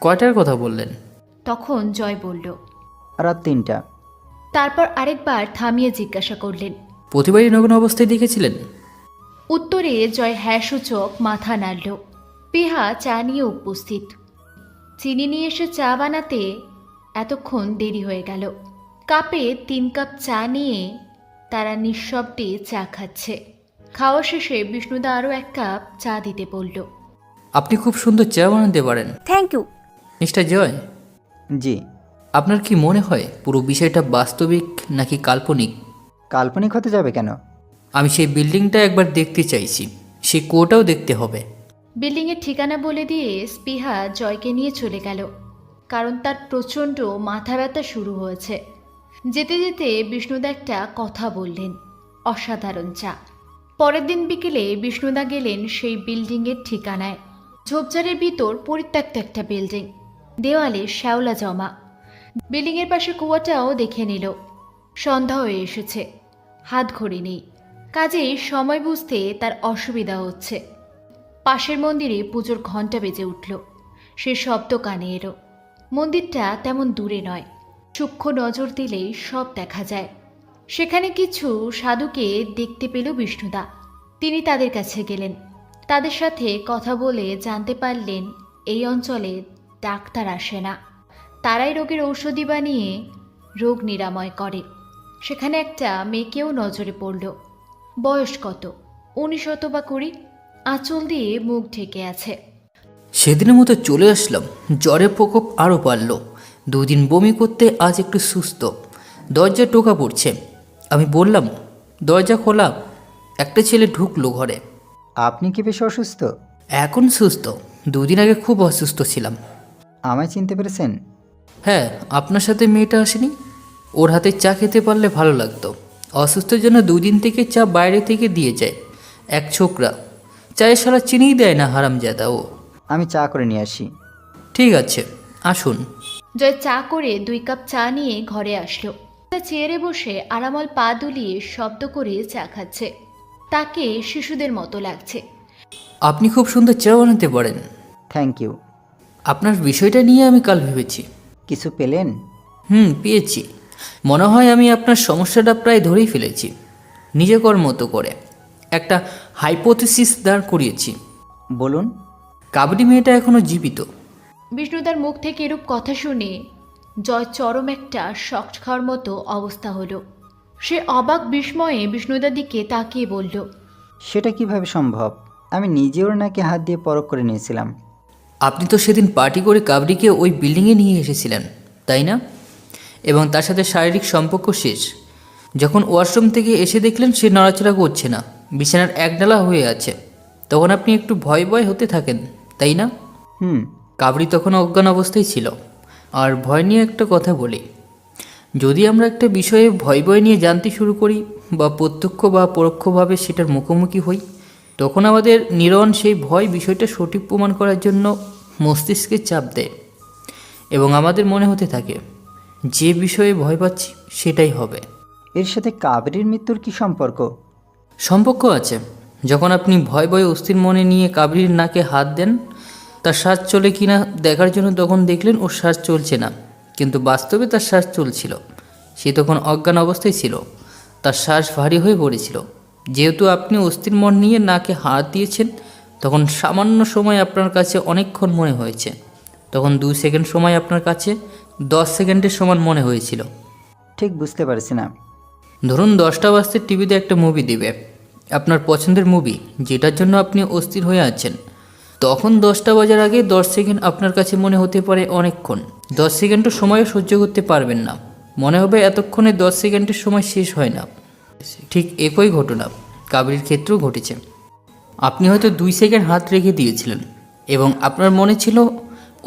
কয়টার কথা বললেন? তখন জয় বলল। রাত 3টা। তারপর আরেকবার থামিয়ে জিজ্ঞাসা করলেন। প্রতিবারই নগ্ন অবস্থায় দেখেছিলেন? উত্তরে জয় হ্যাঁ সূচক মাথা নাড়ল। পিহা চা নিয়ে উপস্থিত। চিনি নিয়ে এসে চা বানাতে এতক্ষণ দেরি হয়ে গেল। কাপে 3 কাপ চা নিয়ে তারা নিঃশব্দে চা খাচ্ছে। খাওয়া শেষে বিষ্ণুদা আরও 1 কাপ চা দিতে বলল। আপনি খুব সুন্দর চা বানাতে পারেন। Thank you. Mister Joy, ji. আপনার কি মনে হয় পুরো বিষয়টা বাস্তবিক নাকি কাল্পনিক? কাল্পনিক হতে যাবে কেন? আমি সেই বিল্ডিংটা একবার দেখতে চাইছি, সেই কুয়োটাও দেখতে হবে। বিল্ডিংয়ের ঠিকানা বলে দিয়ে স্পৃহা জয়কে নিয়ে চলে গেল। কারণ তার প্রচণ্ড মাথা ব্যথা শুরু হয়েছে। যেতে যেতে বিষ্ণুদা একটা কথা বললেন। অসাধারণ চা। পরের দিন বিকেলে বিষ্ণুদা গেলেন সেই বিল্ডিংয়ের ঠিকানায়। ঝোপঝাড়ের ভিতর পরিত্যক্ত একটা বিল্ডিং, দেওয়ালে শ্যাওলা জমা। বিল্ডিংয়ের পাশে কুয়াটাও দেখে নিল। সন্ধ্যা হয়ে এসেছে, হাত ঘড়ি নেই, কাজেই সময় বুঝতে তার অসুবিধা হচ্ছে। পাশের মন্দিরে পুজোর ঘণ্টা বেজে উঠল। সে শব্দ কানে এলো। মন্দিরটা তেমন দূরে নয়, সূক্ষ্ম নজর দিলেই সব দেখা যায়। সেখানে কিছু সাধুকে দেখতে পেল বিষ্ণুদা। তিনি তাদের কাছে গেলেন। তাদের সাথে কথা বলে জানতে পারলেন এই অঞ্চলে ডাক্তার আসে না, তারাই রোগের ঔষধি বানিয়ে রোগ নিরাময় করে। সেখানে একটা মেয়েকেও নজরে পড়ল। বয়স কত, 19 অথবা 20, আঁচল দিয়ে মুখ ঢেকে আছে। সেদিনের মতো চলে আসলাম, জ্বরের প্রকোপ আরও বাড়ল। 2 দিন বমি করতে আজ একটু সুস্থ। দরজা টোকা পড়ছে। আমি বললাম দরজা খোলা। একটা ছেলে ঢুকলো ঘরে। আপনি কি বেশি অসুস্থ? এখন সুস্থ, 2 দিন আগে খুব অসুস্থ ছিলাম। আমায় চিনতে পেরেছেন? হ্যাঁ, আপনার সাথে মেয়েটা আসেনি? ওর হাতে চা খেতে পারলে ভালো লাগতো। অসুস্থের জন্য 2 দিন থেকে চা বাইরে থেকে দিয়ে যায় এক ছোকরা। চায়ে সারা চিনিই দেয় না, হারামজাদা ও। আমি চা করে নিয়ে আসি। ঠিক আছে, আসুন। জয় চা করে 2 কাপ চা নিয়ে ঘরে আসলো। চেয়ারে বসে আরামল পা দুলিয়ে শব্দ করে চা খাচ্ছে। তাকে শিশুদের মতো লাগছে। আপনি খুব সুন্দর চা বানাতে পারেন। Thank you. আপনার বিষয়টা নিয়ে আমি কাল ভেবেছি। কিছু পেলেন? পেয়েছি। মনে হয় আমি আপনার সমস্যাটা প্রায় ধরেই ফেলেছি। নিজেকর মতো করে একটা হাইপোথিসিস দাঁড় করিয়েছি। বলুন। কাবরি মেয়েটা এখনও জীবিত। বিষ্ণুদার মুখ থেকে এরূপ কথা শুনে জয় চরম একটা শক খাওয়ার মতো অবস্থা হলো। সে অবাক বিস্ময়ে বিষ্ণুদার দিকে তাকিয়ে বলল, সেটা কিভাবে সম্ভব? আমি নিজেও নাকি হাত দিয়ে পরখ করে নিয়েছিলাম। আপনি তো সেদিন পার্টি করে কাবরিকে ওই বিল্ডিংয়ে নিয়ে এসেছিলেন, তাই না? এবং তার সাথে শারীরিক সম্পর্ক শেষ। যখন ওয়াশরুম থেকে এসে দেখলেন সে নড়াচড়া করছে না, বিছানার একডালা হয়ে আছে, তখন আপনি একটু ভয় ভয় হতে থাকেন, তাই না? হুম। কাবরি তখন অজ্ঞান অবস্থায় ছিল। আর ভয় নিয়ে একটা কথা বলি, যদি আমরা একটা বিষয়ে ভয় ভয় নিয়ে জানতে শুরু করি বা প্রত্যক্ষ বা পরোক্ষভাবে সেটার মুখোমুখি হই, তখন আমাদের নিরন সেই ভয় বিষয়টা সঠিক প্রমাণ করার জন্য মস্তিষ্কে চাপ দেয় এবং আমাদের মনে হতে থাকে যে বিষয়ে ভয় পাচ্ছি সেটাই হবে। এর সাথে কাবেরীর মৃত্যুর কি সম্পর্ক? সম্পর্ক আছে। যখন আপনি ভয় ভয় অস্থির মনে নিয়ে কাবরির নাকে হাত দেন তার শ্বাস চলে কিনা দেখার জন্য, তখন দেখলেন ওর শ্বাস চলছে না, কিন্তু বাস্তবে তার শ্বাস চলছিল। সে তখন অজ্ঞান অবস্থায় ছিল, তার শ্বাস ভারী হয়ে পড়েছিল। যেহেতু আপনি অস্থির মন নিয়ে নাকে হাত দিয়েছেন, তখন সামান্য সময় আপনার কাছে অনেকক্ষণ মনে হয়েছে, তখন 2 সেকেন্ড সময় আপনার কাছে 10 সেকেন্ডের সমান মনে হয়েছিল। ঠিক বুঝতে পারছি না। ধরুন 10টা বাজতে টিভিতে একটা মুভি দিবে, আপনার পছন্দের মুভি, যেটার জন্য আপনি অস্থির হয়ে আছেন, তখন 10টা বাজার আগে 10 সেকেন্ড আপনার কাছে মনে হতে পারে অনেকক্ষণ। 10 সেকেন্ডও সময়ও সহ্য করতে পারবেন না, মনে হবে এতক্ষণে 10 সেকেন্ডের সময় শেষ হয় না। ঠিক একই ঘটনা কাবরির ক্ষেত্রেও ঘটেছে। আপনি হয়তো 2 সেকেন্ড হাত রেখে দিয়েছিলেন এবং আপনার মনে ছিল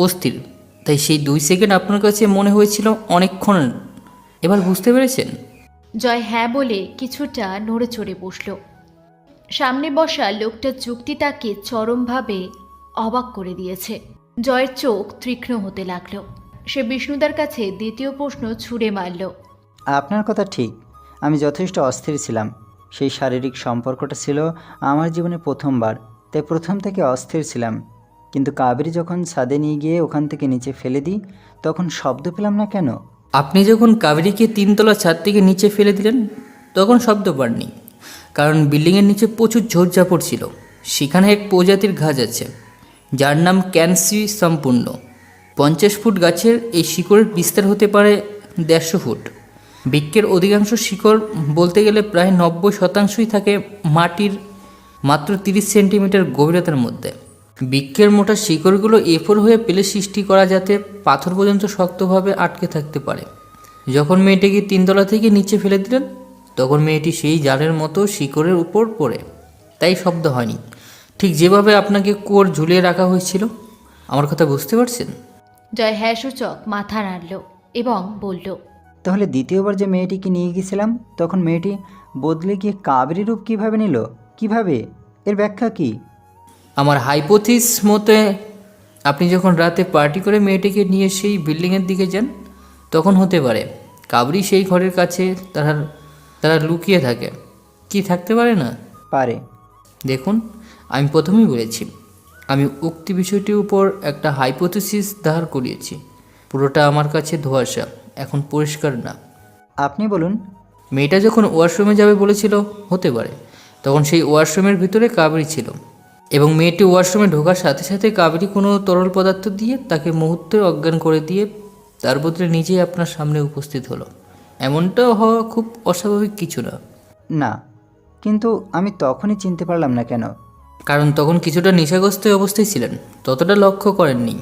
অস্থির, তাই সেই 2 সেকেন্ড আপনার কাছে মনে হয়েছিল অনেকক্ষণ। এবার বুঝতে পেরেছেন? জয় হ্যাঁ বলে কিছুটা নড়ে চড়ে বসল। সামনে বসা লোকটার যুক্তি তাকে চরমভাবে অবাক করে দিয়েছে। জয়ের চোখ তীক্ষ্ণ হতে লাগলো। সে বিষ্ণুদার কাছে দ্বিতীয় প্রশ্ন ছুড়ে মারল। আপনার কথা ঠিক, আমি যথেষ্ট অস্থির ছিলাম। সেই শারীরিক সম্পর্কটা ছিল আমার জীবনে প্রথমবার, তাই প্রথম থেকে অস্থির ছিলাম। কিন্তু কাবেরী যখন ছাদে নিয়ে গিয়ে ওখান থেকে নিচে ফেলে দিই, তখন শব্দ পেলাম না কেন? আপনি যখন কাবেরীকে 3 তলা ছাদ থেকে নিচে ফেলে দিলেন তখন শব্দ পাননি, কারণ বিল্ডিংয়ের নিচে প্রচুর ঝোড়ঝাপড় ছিল। সেখানে এক প্রজাতির গাছ আছে যার নাম ক্যানসি সম্পূর্ণ। 50 ফুট গাছের এই শিকড়ের বিস্তার হতে পারে 150 ফুট। বৃক্ষের অধিকাংশ শিকড় বলতে গেলে প্রায় 90% থাকে মাটির মাত্র 30 সেন্টিমিটার গভীরতার মধ্যে। বৃক্ষের মোটা শিকড়গুলো এফোর হয়ে পেলে সৃষ্টি করা, যাতে পাথর পর্যন্ত শক্তভাবে আটকে থাকতে পারে। যখন মেয়েটিকে 3 তলা থেকে নিচে ফেলে দিলেন তখন মেয়েটি সেই জালের মতো শিকড়ের উপর পড়ে, তাই শব্দ হয়নি। ঠিক যেভাবে আপনাকে কোর ঝুলিয়ে রাখা হয়েছিল। আমার কথা বুঝতে পারছেন? জয় হ্যাঁ সূচক মাথা নাড়ল এবং বলল, তাহলে দ্বিতীয়বার যে মেয়েটিকে নিয়ে গিয়েছিলাম তখন মেয়েটি বদলে গিয়ে কাবেরী রূপ কীভাবে নিল? কিভাবে? এর ব্যাখ্যা কি? আমার হাইপোথিস মতে আপনি যখন রাতে পার্টি করে মেয়েটিকে নিয়ে সেই বিল্ডিংয়ের দিকে যান, তখন হতে পারে কাবরি সেই ঘরের কাছে তারা লুকিয়ে থাকে। কি থাকতে পারে না? পারে। দেখুন, আমি প্রথমেই বলেছি আমি উক্তি বিষয়টির উপর একটা হাইপোথিসিস দাঁড় করিয়েছি। পুরোটা আমার কাছে ধোঁয়াশা, এখন পরিষ্কার না। আপনি বলুন। মেয়েটা যখন ওয়াশরুমে যাবে বলেছিল, হতে পারে তখন সেই ওয়াশরুমের ভিতরে কাবেরী ছিল এবং মেয়েটি ওয়াশরুমে ঢোকার সাথে সাথে কাবেরী কোনো তরল পদার্থ দিয়ে তাকে মুহূর্তে অজ্ঞান করে দিয়ে তার বদলে নিজেই আপনার সামনে উপস্থিত হলো। এমনটাও হওয়া খুব অস্বাভাবিক কিছু না। না, কিন্তু আমি তখনই চিনতে পারলাম না কেন? কারণ তখন কিছুটা নেশাগ্রস্ত অবস্থায় ছিলেন, ততটা লক্ষ্য করেননি।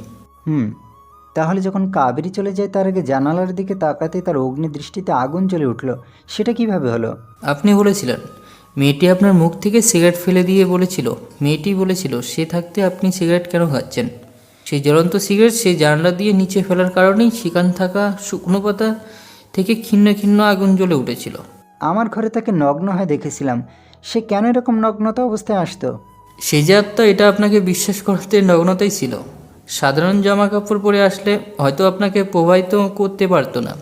তাহলে যখন কাবেরী চলে যায় তার আগে জানালার দিকে তাকাতে তার অগ্নি দৃষ্টিতে আগুন জ্বলে উঠল, সেটা কিভাবে হলো? আপনি বলেছিলেন মেয়েটি আপনার মুখ থেকে সিগারেট ফেলে দিয়ে বলেছিল, মেয়েটি বলেছিল সে থাকতে আপনি সিগারেট কেন খাচ্ছেন। সেই জ্বলন্ত সিগারেট সেই জানালা দিয়ে নিচে ফেলার কারণেই সেখানে থাকা শুকনো পাতা থেকে ক্ষীণ ক্ষীণ আগুন জ্বলে উঠেছিল। আমার ঘরে তাকে নগ্ন হয়ে দেখেছিলাম, সে কেন এরকম নগ্নতা অবস্থায় আসতো? সেই যে আত্মা এটা আপনাকে বিশ্বাস করতে নগ্নতাই ছিল। সাধারণ জামা কাপড় পরে আসলে হয়তো আপনাকে প্রভাবিত করতে পারতো না,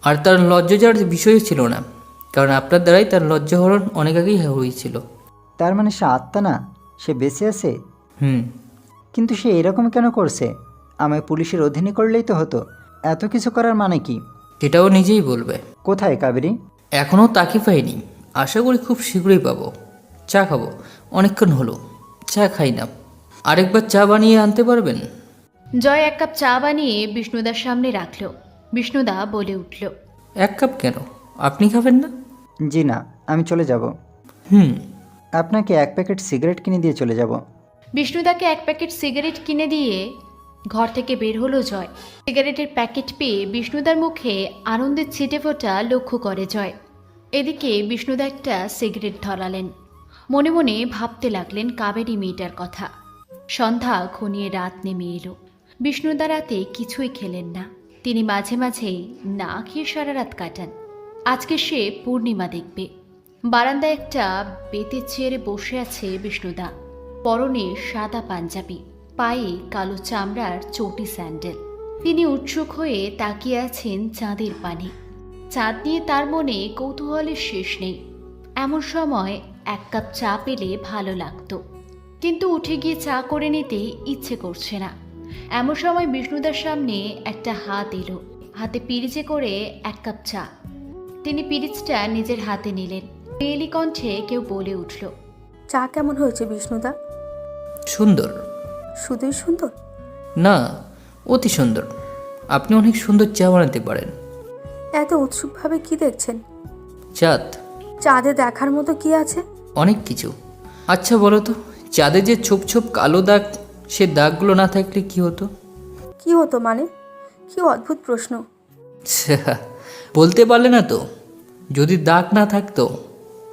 আর তার লজ্জার বিষয়ও ছিল না, কারণ আপনার দ্বারাই তার লজ্জাহরণ অনেক আগেই হয়েছিল। তার মানে সে আত্মা না, সে বেঁচে আছে। কিন্তু সে এরকম কেন করছে? আমায় পুলিশের অধীনে করলেই তো হতো, এত কিছু করার মানে কি? সেটাও নিজেই বলবে। কোথায় কাবেরী? এখনও তাকে পাইনি, আশা করি খুব শীঘ্রই পাবো। চা খাবো, অনেকক্ষণ হলো চা খাই না। আরেকবার চা বানিয়ে আনতে পারবেন? জয় এক কাপ চা বানিয়ে বিষ্ণুদার সামনে রাখল। বিষ্ণুদা বলে উঠল, 1 কাপ কেন, আপনি খাবেন না? জি না, আমি চলে যাব। হুম। আপনাকে 1 প্যাকেট সিগারেট কিনে দিয়ে চলে যাব। বিষ্ণুদাকে 1 প্যাকেট সিগারেট কিনে দিয়ে ঘর থেকে বের হলো জয়। সিগারেটের প্যাকেট পেয়ে বিষ্ণুদার মুখে আনন্দের ছিটেফোঁটা লক্ষ্য করে জয়। এদিকে বিষ্ণুদা একটা সিগারেট ধরালেন। মনে মনে ভাবতে লাগলেন কাবেরী মেয়েটার কথা। সন্ধ্যা ঘনিয়ে রাত নেমে এলো। বিষ্ণুদা রাতে কিছুই খেলেন না। তিনি মাঝে মাঝেই না খেয়ে সারা রাত কাটান। আজকে সে পূর্ণিমা দেখবে। বারান্দায় একটা বেতের চেয়ারে বসে আছে বিষ্ণুদা। পরনে সাদা পাঞ্জাবি, পায়ে কালো চামড়ার চটি স্যান্ডেল। তিনি উৎসুক হয়ে তাকিয়ে আছেন চাঁদের পানে। চাঁদ নিয়ে তার মনে কৌতূহলের শেষ নেই। এমন সময় 1 কাপ চা পেলে ভালো লাগতো, কিন্তু উঠে গিয়ে চা করে নিতে ইচ্ছে করছে না। এমন সময় বিষ্ণুদার সামনে একটা হাত এলো, হাতে পিরিচে করে 1 কাপ চা। তিনি পিরিচটা নিজের হাতে নিলেন। মেয়েলি কণ্ঠে কেউ বলে উঠল, চা কেমন হয়েছে বিষ্ণুদা? সুন্দর। শুধুই সুন্দর? না, অতি সুন্দর। আপনি অনেক সুন্দর চা বানাতে পারেন। এত উৎসুকভাবে কি দেখছেন? চাঁদ। চাঁদে দেখার মতো কি আছে? অনেক কিছু। আচ্ছা বলো তো, চাঁদে যে ছোপ ছোপ কালো দাগ, সে দাগগুলো না থাকলে কি হতো? কি হতো মানে? কি অদ্ভুত প্রশ্ন। বলতে পারলে না তো? যদি দাগ না থাকতো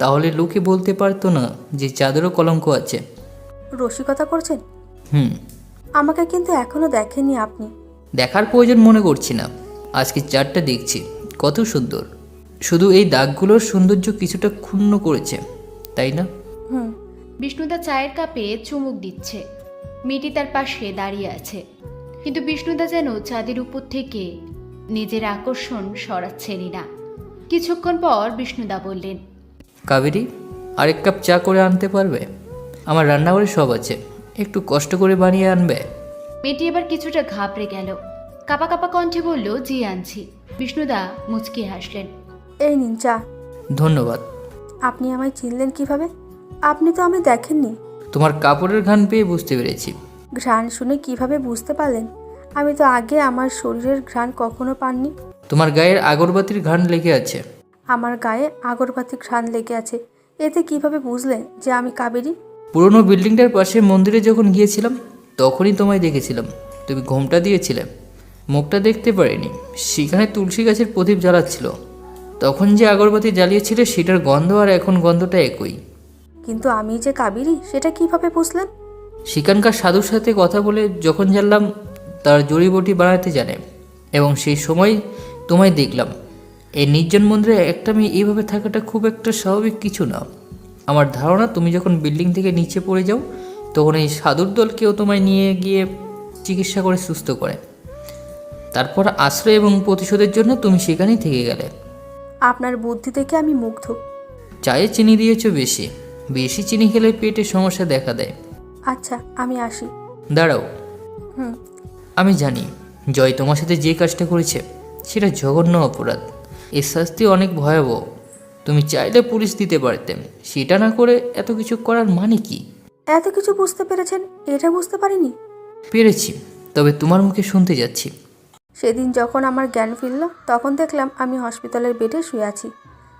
তাহলে লোকে বলতে পারতো না যে চাঁদেরও কলঙ্ক আছে। রসিকতা করছেন? হুম। আমাকে কিন্তু এখনো দেখেননি আপনি। দেখার প্রয়োজন মনে করছি না। আজকে চাঁদটা দেখছি, কত সুন্দর। শুধু এই দাগগুলোর সৌন্দর্য কিছুটা ক্ষুণ্ণ করেছে, তাই না? হুম। বিষ্ণুদা চায়ের কাপে চুমুক দিচ্ছে। মেয়েটি তার পাশে দাঁড়িয়ে আছে, কিন্তু বিষ্ণুদা যেন চাঁদের উপর থেকে নিজের আকর্ষণ সরাচ্ছেনই না। কিছুক্ষণ পর বিষ্ণুদা বললেন, কাবেরী, 1 কাপ চা করে আনতে পারবে? আমার রান্নাঘরে সব আছে, একটু কষ্ট করে বানিয়ে আনবে। মেয়েটি এবার কিছুটা ঘাবড়ে গেল। কাপা কাপা কণ্ঠে বলল, জি আনছি। বিষ্ণুদা মুচকি হাসলেন। এই নিন চা। ধন্যবাদ। আপনি আমায় চিনলেন কিভাবে? আপনি তো আমায় দেখেননি। তোমার কাপড়ের ঘ্রাণ পেয়ে বুঝতে পেরেছি। ঘ্রাণ শুনে কিভাবে বুঝতে পারলেন? আমি তো আগে আমার শরীরের ঘ্রাণ কখনো পাননি। তোমার গায়ের আগরবাতির ঘ্রাণ লেগে আছে। আমার গায়ে আগরবাতি ঘ্রাণ লেগে আছে, এতে কিভাবে বুঝলেন যে আমি কাবেরী? পুরনো বিল্ডিংটার পাশে মন্দিরে যখন গিয়েছিলাম তখনই তোমায় দেখেছিলাম। তুমি ঘোমটা দিয়েছিলে, মুখটা দেখতে পারিনি। সেখানে তুলসী গাছের প্রদীপ জ্বালাচ্ছিল। তখন যে আগরবাতি জ্বালিয়েছিলে সেটার গন্ধ আর এখন গন্ধটা একই। কিন্তু আমি যে কাবেরী সেটা কিভাবে বুঝলেন? সেখানকার সাধুর সাথে কথা বলে যখন জানলাম তার জড়িবটি বানাতে জানে, এবং সেই সময় তোমায় দেখলাম। এই নির্জন মন্দিরে একটা মেয়ে এইভাবে থাকাটা খুব একটা স্বাভাবিক কিছু না। আমার ধারণা তুমি যখন বিল্ডিং থেকে নিচে পড়ে যাও তখন এই সাধুর দল কেউ তোমায় নিয়ে গিয়ে চিকিৎসা করে সুস্থ করে। তারপর আশ্রয় এবং প্রতিশোধের জন্য তুমি সেখানেই থেকে গেলে। আপনার বুদ্ধি থেকে আমি মুগ্ধ। চায়ে চিনি দিয়েছো বেশি, বেশি চিনি খেলে পেটে সমস্যা দেখা দেয়। আচ্ছা, আমি আসি। দাঁড়াও। হুম। আমি জানি জয় তোমার সাথে যে কাজটা করেছে সেটা জঘন্য অপরাধ। এর শাস্তি অনেক ভয়াবহ। তুমি চাইলে পুলিশ দিতে পারতেন, সেটা না করে এত কিছু করার মানে কি? এত কিছু বুঝতে পেরেছেন, এটা বুঝতে পারিনি। পেরেছি, তবে তোমার মুখে শুনতে যাচ্ছি। সেদিন যখন আমার জ্ঞান ফিরল তখন দেখলাম আমি হসপিটালের বেডে শুয়ে আছি।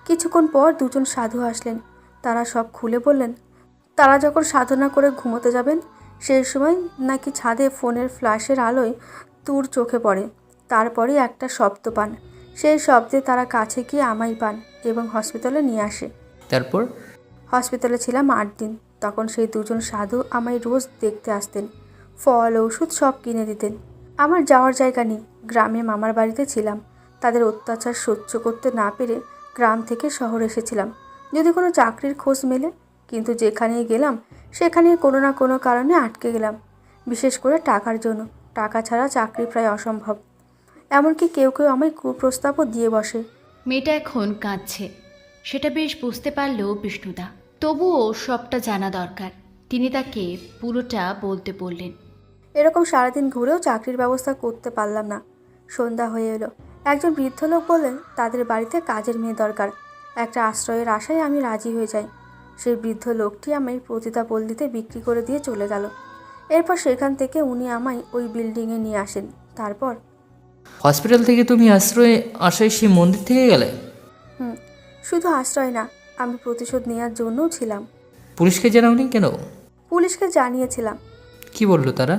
কিছুক্ষণ পর 2জন সাধু আসলেন। তারা সব খুলে বললেন তারা যখন সাধনা করে ঘুমোতে যাবেন সেই সময় নাকি ছাদে ফোনের ফ্ল্যাশের আলোয় দূর চোখে পড়ে। তারপরে একটা শব্দ পান। সেই শব্দে তারা কাছে গিয়ে আমায় পান এবং হসপিটালে নিয়ে আসে। তারপর? হসপিটালে ছিলাম 8 দিন। তখন সেই 2জন সাধু আমায় রোজ দেখতে আসতেন, ফল ওষুধ সব কিনে দিতেন। আমার যাওয়ার জায়গা নেই, গ্রামে মামার বাড়িতে ছিলাম। তাদের অত্যাচার সহ্য করতে না পেরে গ্রাম থেকে শহর এসেছিলাম, যদি কোনো চাকরির খোঁজ মেলে। কিন্তু যেখানেই গেলাম সেখানে কোনো না কোনো কারণে আটকে গেলাম, বিশেষ করে টাকার জন্য। টাকা ছাড়া চাকরি প্রায় অসম্ভব। এমনকি কেউ কেউ আমায় কুপ্রস্তাবও দিয়ে বসে। মেয়েটা এখন কাঁদছে, সেটা বেশ বুঝতে পারল বিষ্ণুদা। তবুও সবটা জানা দরকার। তিনি তাকে পুরোটা বলতে বললেন। এরকম সারাদিন ঘুরেও চাকরির ব্যবস্থা করতে পারলাম না। সন্ধ্যা হয়ে এলো। একজন বৃদ্ধ লোক বললেন তাদের বাড়িতে কাজের মেয়ে দরকার। একটা আশ্রয়ের আশায় আমি রাজি হয়ে যাই। সেই বৃদ্ধ লোকটি আমায় পতিতাপল্লীতে বিক্রি করে দিয়ে চলে গেল। এরপর সেখান থেকে উনি আমায় ওই বিল্ডিংয়ে নিয়ে আসেন। তারপর হসপিটাল থেকে তুমি আশ্রয়ে আসায় সেই মন্দির থেকে গেলে? শুধু আশ্রয় না, আমি প্রতিশোধ নেওয়ার জন্যও ছিলাম। পুলিশকে জানাওনি কেন? পুলিশকে জানিয়েছিলাম। কি বললো তারা?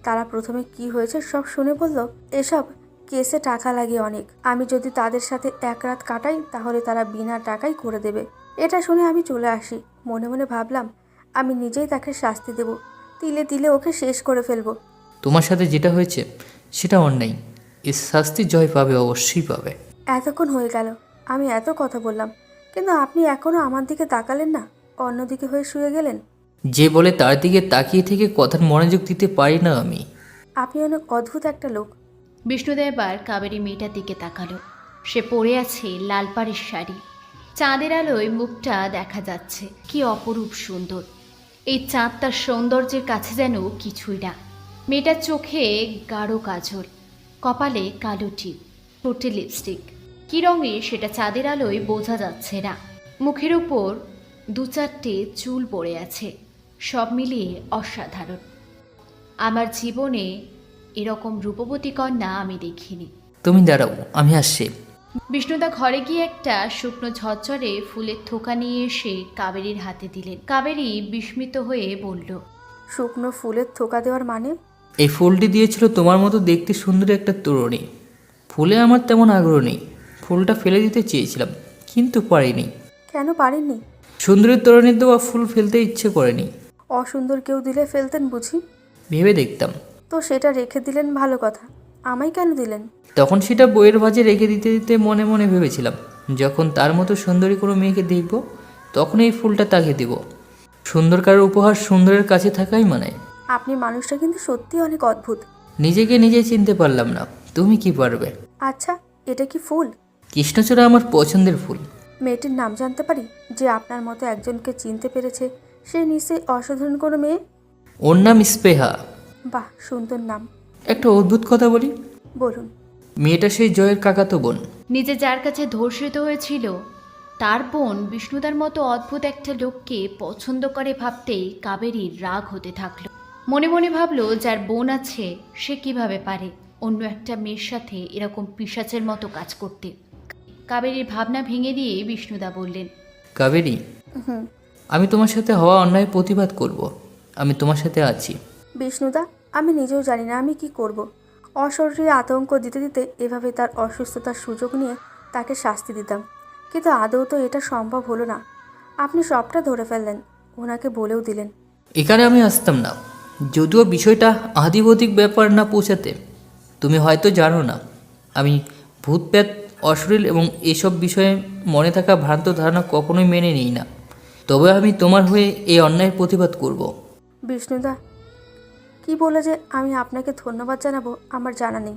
তারা প্রথমে কি হয়েছে সব শুনে বলল এসব কেসে টাকা লাগে অনেক, আমি যদি তাদের সাথে এক রাত কাটাই তাহলে তারা বিনা টাকায় করে দেবে। এটা শুনে আমি চলে আসি। মনে মনে ভাবলাম আমি নিজেই তাকে শাস্তি দেব, তিলে তিলে ওকে শেষ করে ফেলবো। তোমার সাথে যেটা হয়েছে সেটা অন্যায়, এর শাস্তি জয় পাবে, অবশ্যই পাবে। এতক্ষণ হয়ে গেল আমি এত কথা বললাম, কিন্তু আপনি এখনো আমার দিকে তাকালেন না, অন্যদিকে হয়ে শুয়ে গেলেন। যে বলে তার দিকে তাকিয়ে থেকে কথার মনোযোগ দিতে পারি না আমি। আপনি অনেক অদ্ভুত একটা লোক। বিষ্ণুদা এবার কাবেরী মেয়েটার দিকে তাকালো। সে পরে আছে লাল পাড়ের শাড়ি, চাঁদের আলোয় মুখটা দেখা যাচ্ছে। কি অপরূপ সুন্দর! এই চাঁদ তার সৌন্দর্যের কাছে যেন কিছুই না। মেয়েটার চোখে গাঢ় কাজল, কপালে কালো টিপ, ঠোঁটে লিপস্টিক। কী রঙে সেটা চাঁদের আলোয় বোঝা যাচ্ছে না। মুখের উপর দু চারটে চুল পড়ে আছে, সব মিলিয়ে অসাধারণ। আমার জীবনে এরকম রূপবতী কন্যা আমি দেখিনি। তুমি দাঁড়াও, আমি আসছি। বিষ্ণুদা ঘরে গিয়ে একটা শুকনো ঝরঝরে ফুলের থোকা নিয়ে এসে কাবেরীর হাতে দিলেন। কাবেরী বিস্মিত হয়ে বলল, শুকনো ফুলের থোকা দেওয়ার মানে? এই ফুলটি দিয়েছিল তোমার মতো দেখতে সুন্দর একটা তরুণী। ফুলে আমার তেমন আগ্রহ নেই, ফুলটা ফেলে দিতে চেয়েছিলাম কিন্তু পারিনি। কেন পারেননি? সুন্দরী তরুণীর দেওয়া ফুল ফেলতে ইচ্ছে করেনি। অসুন্দর কেউ দিলে ফেলতেন বুঝি? ভেবে দেখতাম। তো সেটা রেখে দিলেন ভালো কথা, আমায় কেন দিলেন? তখন সেটা বইয়ের ভাঁজে রেখে দিতে দিতে মনে মনে ভেবেছিলাম যখন তার মতো সুন্দরী কোনো মেয়েকে দেখব তখন এই ফুলটা তাকে দেব। সুন্দর কারোর উপহার সুন্দরের কাছে থাকাই মানায়। আপনি মানুষটা কিন্তু সত্যি অনেক অদ্ভুত। নিজেকে নিজে চিনতে পারলাম না, তুমি কি পারবে? আচ্ছা, এটা কি ফুল? কৃষ্ণচূড়া আমার পছন্দের ফুল। মেয়েটির নাম জানতে পারি? যে আপনার মতো একজনকে চিনতে পেরেছে সে নিশ্চয়ই অসাধারণ কোনো মেয়ে। ওর নাম স্পেহা। বাহ, সুন্দর নাম। একটা অদ্ভুত কথা বলি। বলুন। মেয়েটা সেই জয়ের কাকাতো বোন। নিজে যার কাছে ধর্ষিত হয়েছিল তার বোন বিষ্ণুদার মতো অদ্ভুত একটা লোককে পছন্দ করে ভাবতেই কাবেরীর রাগ হতে থাকলো। মনে মনে ভাবলো যার বোন আছে সে কিভাবে পারে অন্য একটা মেয়ের সাথে এরকম পিশাচের মতো কাজ করতে। কাবেরীর ভাবনা ভেঙে দিয়ে বিষ্ণুদা বললেন, কাবেরী, হুম। আমি তোমার সাথে হওয়া অন্যায় প্রতিবাদ করব। আমি তোমার সাথে আছি। বিষ্ণুদা, আমি নিজেও জানি না আমি কি করব। অশরীরে আতঙ্ক দিতে দিতে এভাবে তার অসুস্থতার সুযোগ নিয়ে তাকে শাস্তি দিতাম, কিন্তু আদৌ তো এটা সম্ভব হলো না। আপনি সবটা ধরে ফেললেন, ওনাকে বলেও দিলেন। এখানে আমি আসতাম না যদিও বিষয়টা আধিভৌতিক ব্যাপার না পৌঁছাতে। তুমি হয়তো জানো না আমি ভূতপ্রেত, অশরীর এবং এসব বিষয়ে মনে থাকা ভ্রান্ত ধারণা কখনোই মেনে নিই না। তবে আমি তোমার হয়ে এই অন্যায়ের প্রতিবাদ করব। বিষ্ণুদা, কি বলে যে আমি আপনাকে ধন্যবাদ জানাবো আমার জানা নেই।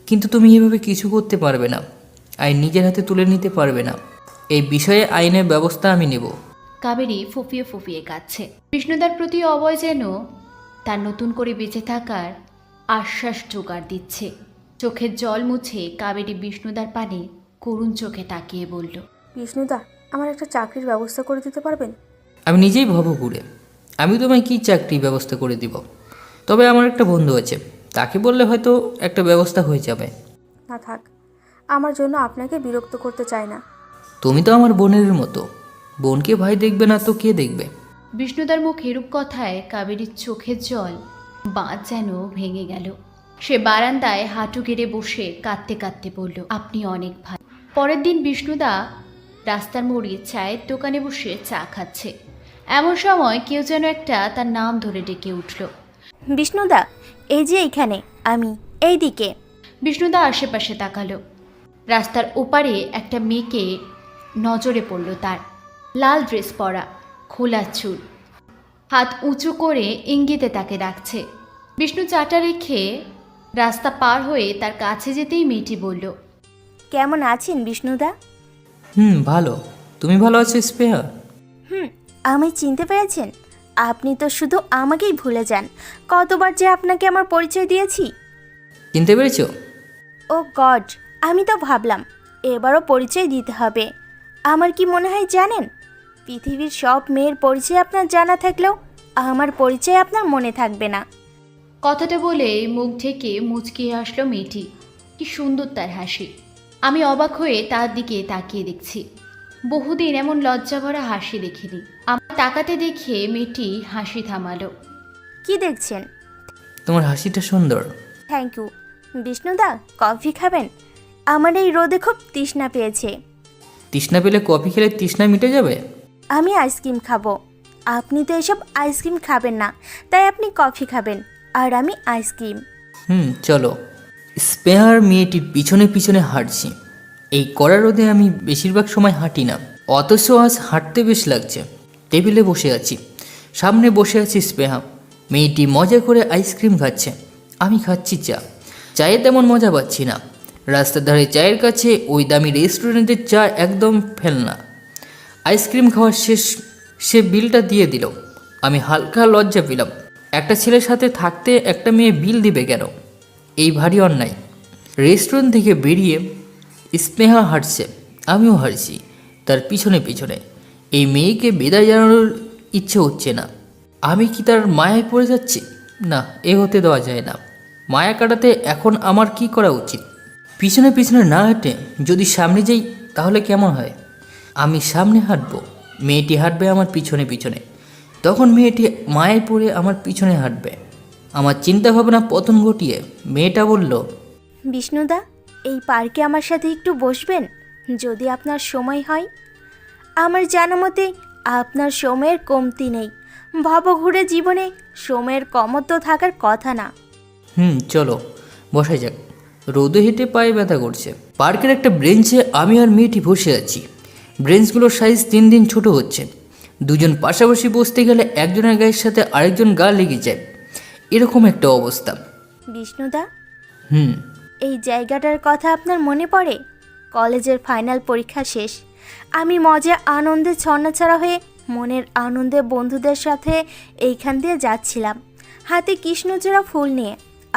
কিন্তু তুমি এভাবে কিছু করতে পারবে না, আইন নিজের হাতে তুলে নিতে পারবে না। এই বিষয়ে আইনের ব্যবস্থা আমি নেব। কাবেরী ফুপিয়ে ফুপিয়ে কাঁদছে। বিষ্ণুদার প্রতি অভয় যেন তার নতুন করে বেঁচে থাকার আশ্বাস জোগাড় দিচ্ছে। চোখের জল মুছে কাবেরী বিষ্ণুদার পানে করুণ চোখে তাকিয়ে বলল, বিষ্ণুদা, আমার একটা চাকরির ব্যবস্থা করে দিতে পারবেন? আমি নিজেই ভবঘুরে আমি তোমায় কি চাকরির ব্যবস্থা করে দিব। তবে আমার একটা বন্ধু আছে, তাকে বললে হয়তো একটা ব্যবস্থা হয়ে যাবে। না থাক, আমার জন্য আপনাকে বিরক্ত করতে চাই না। তুমি তো আমার বোনের মতো, বোনকে ভাই দেখবে না তো কে দেখবে? বিষ্ণুদার মুখ এরূপ কথায় কাবেরীর চোখের জল বাঁধ যেন ভেঙে গেল। সে বারান্দায় হাঁটু গেড়ে বসে কাঁদতে কাঁদতে বলল, আপনি অনেক ভালো। পরের দিন বিষ্ণুদা রাস্তার মোড়ে চায়ের দোকানে বসে চা খাচ্ছে। এমন সময় কেউ যেন একটা তার নাম ধরে ডেকে উঠল। বিষ্ণুদা, এই যে এখানে আমি, এই দিকে। বিষ্ণুদা আশেপাশে তাকালো। রাস্তার ওপারে একটা মেয়েকে নজরে পড়ল তার। লাল ড্রেস পরা, খোলা চুল, হাত উঁচু করে ইঙ্গিতে তাকে ডাকছে। বিষ্ণু চাটা রেখে রাস্তা পার হয়ে তার কাছে যেতেই মেয়েটি বলল, কেমন আছেন বিষ্ণুদা? ভালো। তুমি ভালো আছো স্পেহা? আমায় চিনতে পেরেছেন? আপনি তো শুধু আমাকেই ভুলে যান। কতবার যে আপনাকে আমার পরিচয় দিয়েছি। চিনতে পেরেছো? ও গড, আমি তো ভাবলাম এবারও পরিচয় দিতে হবে। আমার কি মনে হয় জানেন, পৃথিবীর সব মেয়ের পরিচয় আপনার জানা থাকলেও আমার পরিচয় আপনার মনে থাকবে না। কথাটা বলে মুখ ঢেকে মুচকিয়ে আসলো মেয়েটি। কি সুন্দর তার হাসি। আমি অবাক হয়ে তার দিকে তাকিয়ে দেখছি। বহুদিন এমন লজ্জা ভরা হাসি দেখিনি। আমার তাকাতে দেখে মেয়েটি হাসি থামালো। কি দেখছেন? তোমার হাসিটা সুন্দর। Thank you. বিষ্ণুদা, কফি খাবেন? আমার এই রোদে খুব তৃষ্ণা পেয়েছে। তৃষ্ণা পেলে কফি খেলে তৃষ্ণা মিটে যাবে? আমি আইসক্রিম খাবো। আপনি তো এসব আইসক্রিম খাবেন না, তাই আপনি কফি খাবেন আর আমি আইসক্রিম। চলো। স্পেয়ার মেয়েটির পিছনে পিছনে হাঁটছি। এই কড়া রোদে আমি বেশিরভাগ সময় হাঁটি না, অথচ আজ হাঁটতে বেশ লাগছে। টেবিলে বসে আছি, সামনে বসে আছি স্পেহা। মেয়েটি মজা করে আইসক্রিম খাচ্ছে, আমি খাচ্ছি চা। চায়ে তেমন মজা পাচ্ছি না। রাস্তার ধারে চায়ের কাছে ওই দামি রেস্টুরেন্টের চা একদম ফেলনা। আইসক্রিম খাওয়ার শেষ, সে বিলটা দিয়ে দিল। আমি হালকা লজ্জা পেলাম। একটা ছেলের সাথে থাকতে একটা মেয়ে বিল দিবে কেন? এই ভারী অন্যায়। রেস্টুরেন্ট থেকে বেরিয়ে স্নেহা হাঁটছে, আমিও হাঁটছি তার পিছনে পিছনে। এই মেয়েকে বিদায় জানানোর ইচ্ছে হচ্ছে না। আমি কি তার মায়ায় পড়ে যাচ্ছি? না, এ হতে দেওয়া যায় না। মায়া কাটাতে এখন আমার কি করা উচিত? পিছনে পিছনে না হেঁটে যদি সামনে যাই তাহলে কেমন হয়? আমি সামনে হাঁটবো, মেয়েটি হাঁটবে আমার পিছনে পিছনে। তখন মেয়েটি মায়ায় পড়ে আমার পিছনে হাঁটবে। আমার চিন্তা ভাবনা পতন ঘটিয়ে মেয়েটা বলল, বিষ্ণুদা, এই পার্কে আমার সাথে একটু বসবেন যদি আপনার সময় হয়? আমার জানা মতে আপনার সময়ের কমতি নেই। ভবঘুরে জীবনে সময়ের কমত্ব থাকার কথা না। চলো বসাই যাক। রোদে হেঁটে পায়ে ব্যথা করছে। পার্কের একটা ব্রেঞ্চে আমি আর মেয়েটি বসে আছি। ব্রেঞ্চগুলোর সাইজ দিন দিন ছোট হচ্ছে। দুজন পাশাপাশি বসতে গেলে একজনের গায়ের সাথে আরেকজন গা লেগে যায়, এরকম একটা অবস্থা। বিষ্ণুদা, হুম এই জায়গাটার কথা আপনার মনে পড়ে? কলেজের ফাইনাল পরীক্ষা শেষ, আমি মজা আনন্দে ছন্নছাড়া হয়ে মনের আনন্দে বন্ধুদের সাথে এইখান দিয়ে যাচ্ছিলাম, হাতে কৃষ্ণচূড়া ফুল নিয়ে।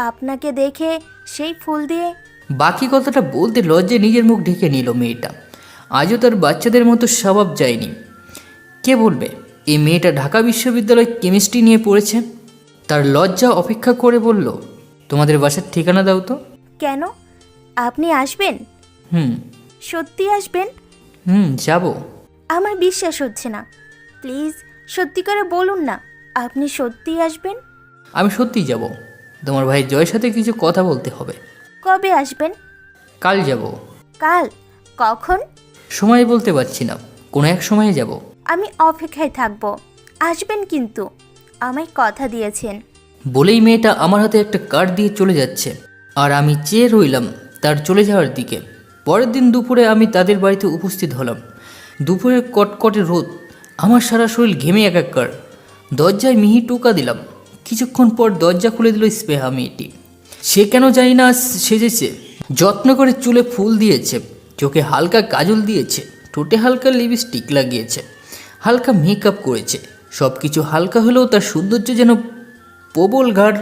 আপনাকে দেখে সেই ফুল দিয়ে বাকি কথাটা বলতে লজ্জায় নিজের মুখ ঢেকে নিল মেয়েটা। আজও তার বাচ্চাদের মতো স্বভাব যায়নি। কে বলবে এই মেয়েটা ঢাকা বিশ্ববিদ্যালয় কেমিস্ট্রি নিয়ে পড়েছে? তার লজ্জা অপেক্ষা করে বলল, তোমাদের বাসার ঠিকানা দাও তো। কেন? আপনি আসবেন? হুম সত্যি আসবেন? যাব। আমার বিশ্বাস হচ্ছে না। প্লিজ সত্যি করে বলুন না, আপনি সত্যি আসবেন? আমি সত্যিই যাব। তোমার ভাই জয়ের সাথে কিছু কথা বলতে হবে। কবে আসবেন? কাল যাব। কাল? কখন? সময় বলতে পারছি না, কোনো এক সময়ে যাব। আমি অপেক্ষায় থাকব, আসবেন কিন্তু, আমায় কথা দিয়েছেন। বলেই মেয়েটা আমার হাতে একটা কার্ড দিয়ে চলে যাচ্ছে, আর আমি চেয়ে রইলাম তার চলে যাওয়ার দিকে। পরের দিন দুপুরে আমি তাদের বাড়িতে উপস্থিত হলাম। দুপুরের কটকটে রোদ, আমার সারা শরীর ঘেমে একাকার। দরজায় মিহি টোকা দিলাম। কিছুক্ষণ পর দরজা খুলে দিল স্পেহা মেয়েটি। সে কেন জানি না সেজেছে, যত্ন করে চুলে ফুল দিয়েছে, চোখে হালকা কাজল দিয়েছে, ঠোঁটে হালকা লিপস্টিক লাগিয়েছে, হালকা মেকআপ করেছে। সব কিছু হালকা হলেও তার সৌন্দর্য যেন প্রবল গাঢ়।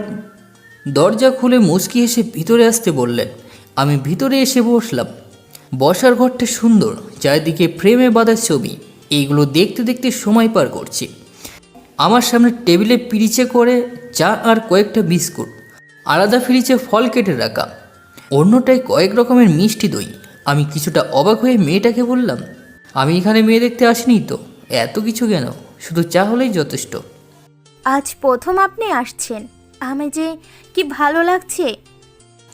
দরজা খুলে মুচকি এসে ভিতরে আসতে বললেন। আমি ভিতরে এসে বসলাম। বসার ঘরটা সুন্দর, চারিদিকে ফ্রেমে বাঁধা ছবি। এইগুলো দেখতে দেখতে সময় পার করছি। আমার সামনে টেবিলে পিরিচে করে চা আর কয়েকটা বিস্কুট, আলাদা ফ্রিজে ফল কেটে রাখা, অন্যটায় কয়েক রকমের মিষ্টি দই। আমি কিছুটা অবাক হয়ে মেয়েটাকে বললাম, আমি এখানে মেয়ে দেখতে আসিনি তো, এত কিছু কেন? শুধু চা হলেই যথেষ্ট। আজ প্রথম আপনি আসছেন, আমি যে কি ভালো লাগছে।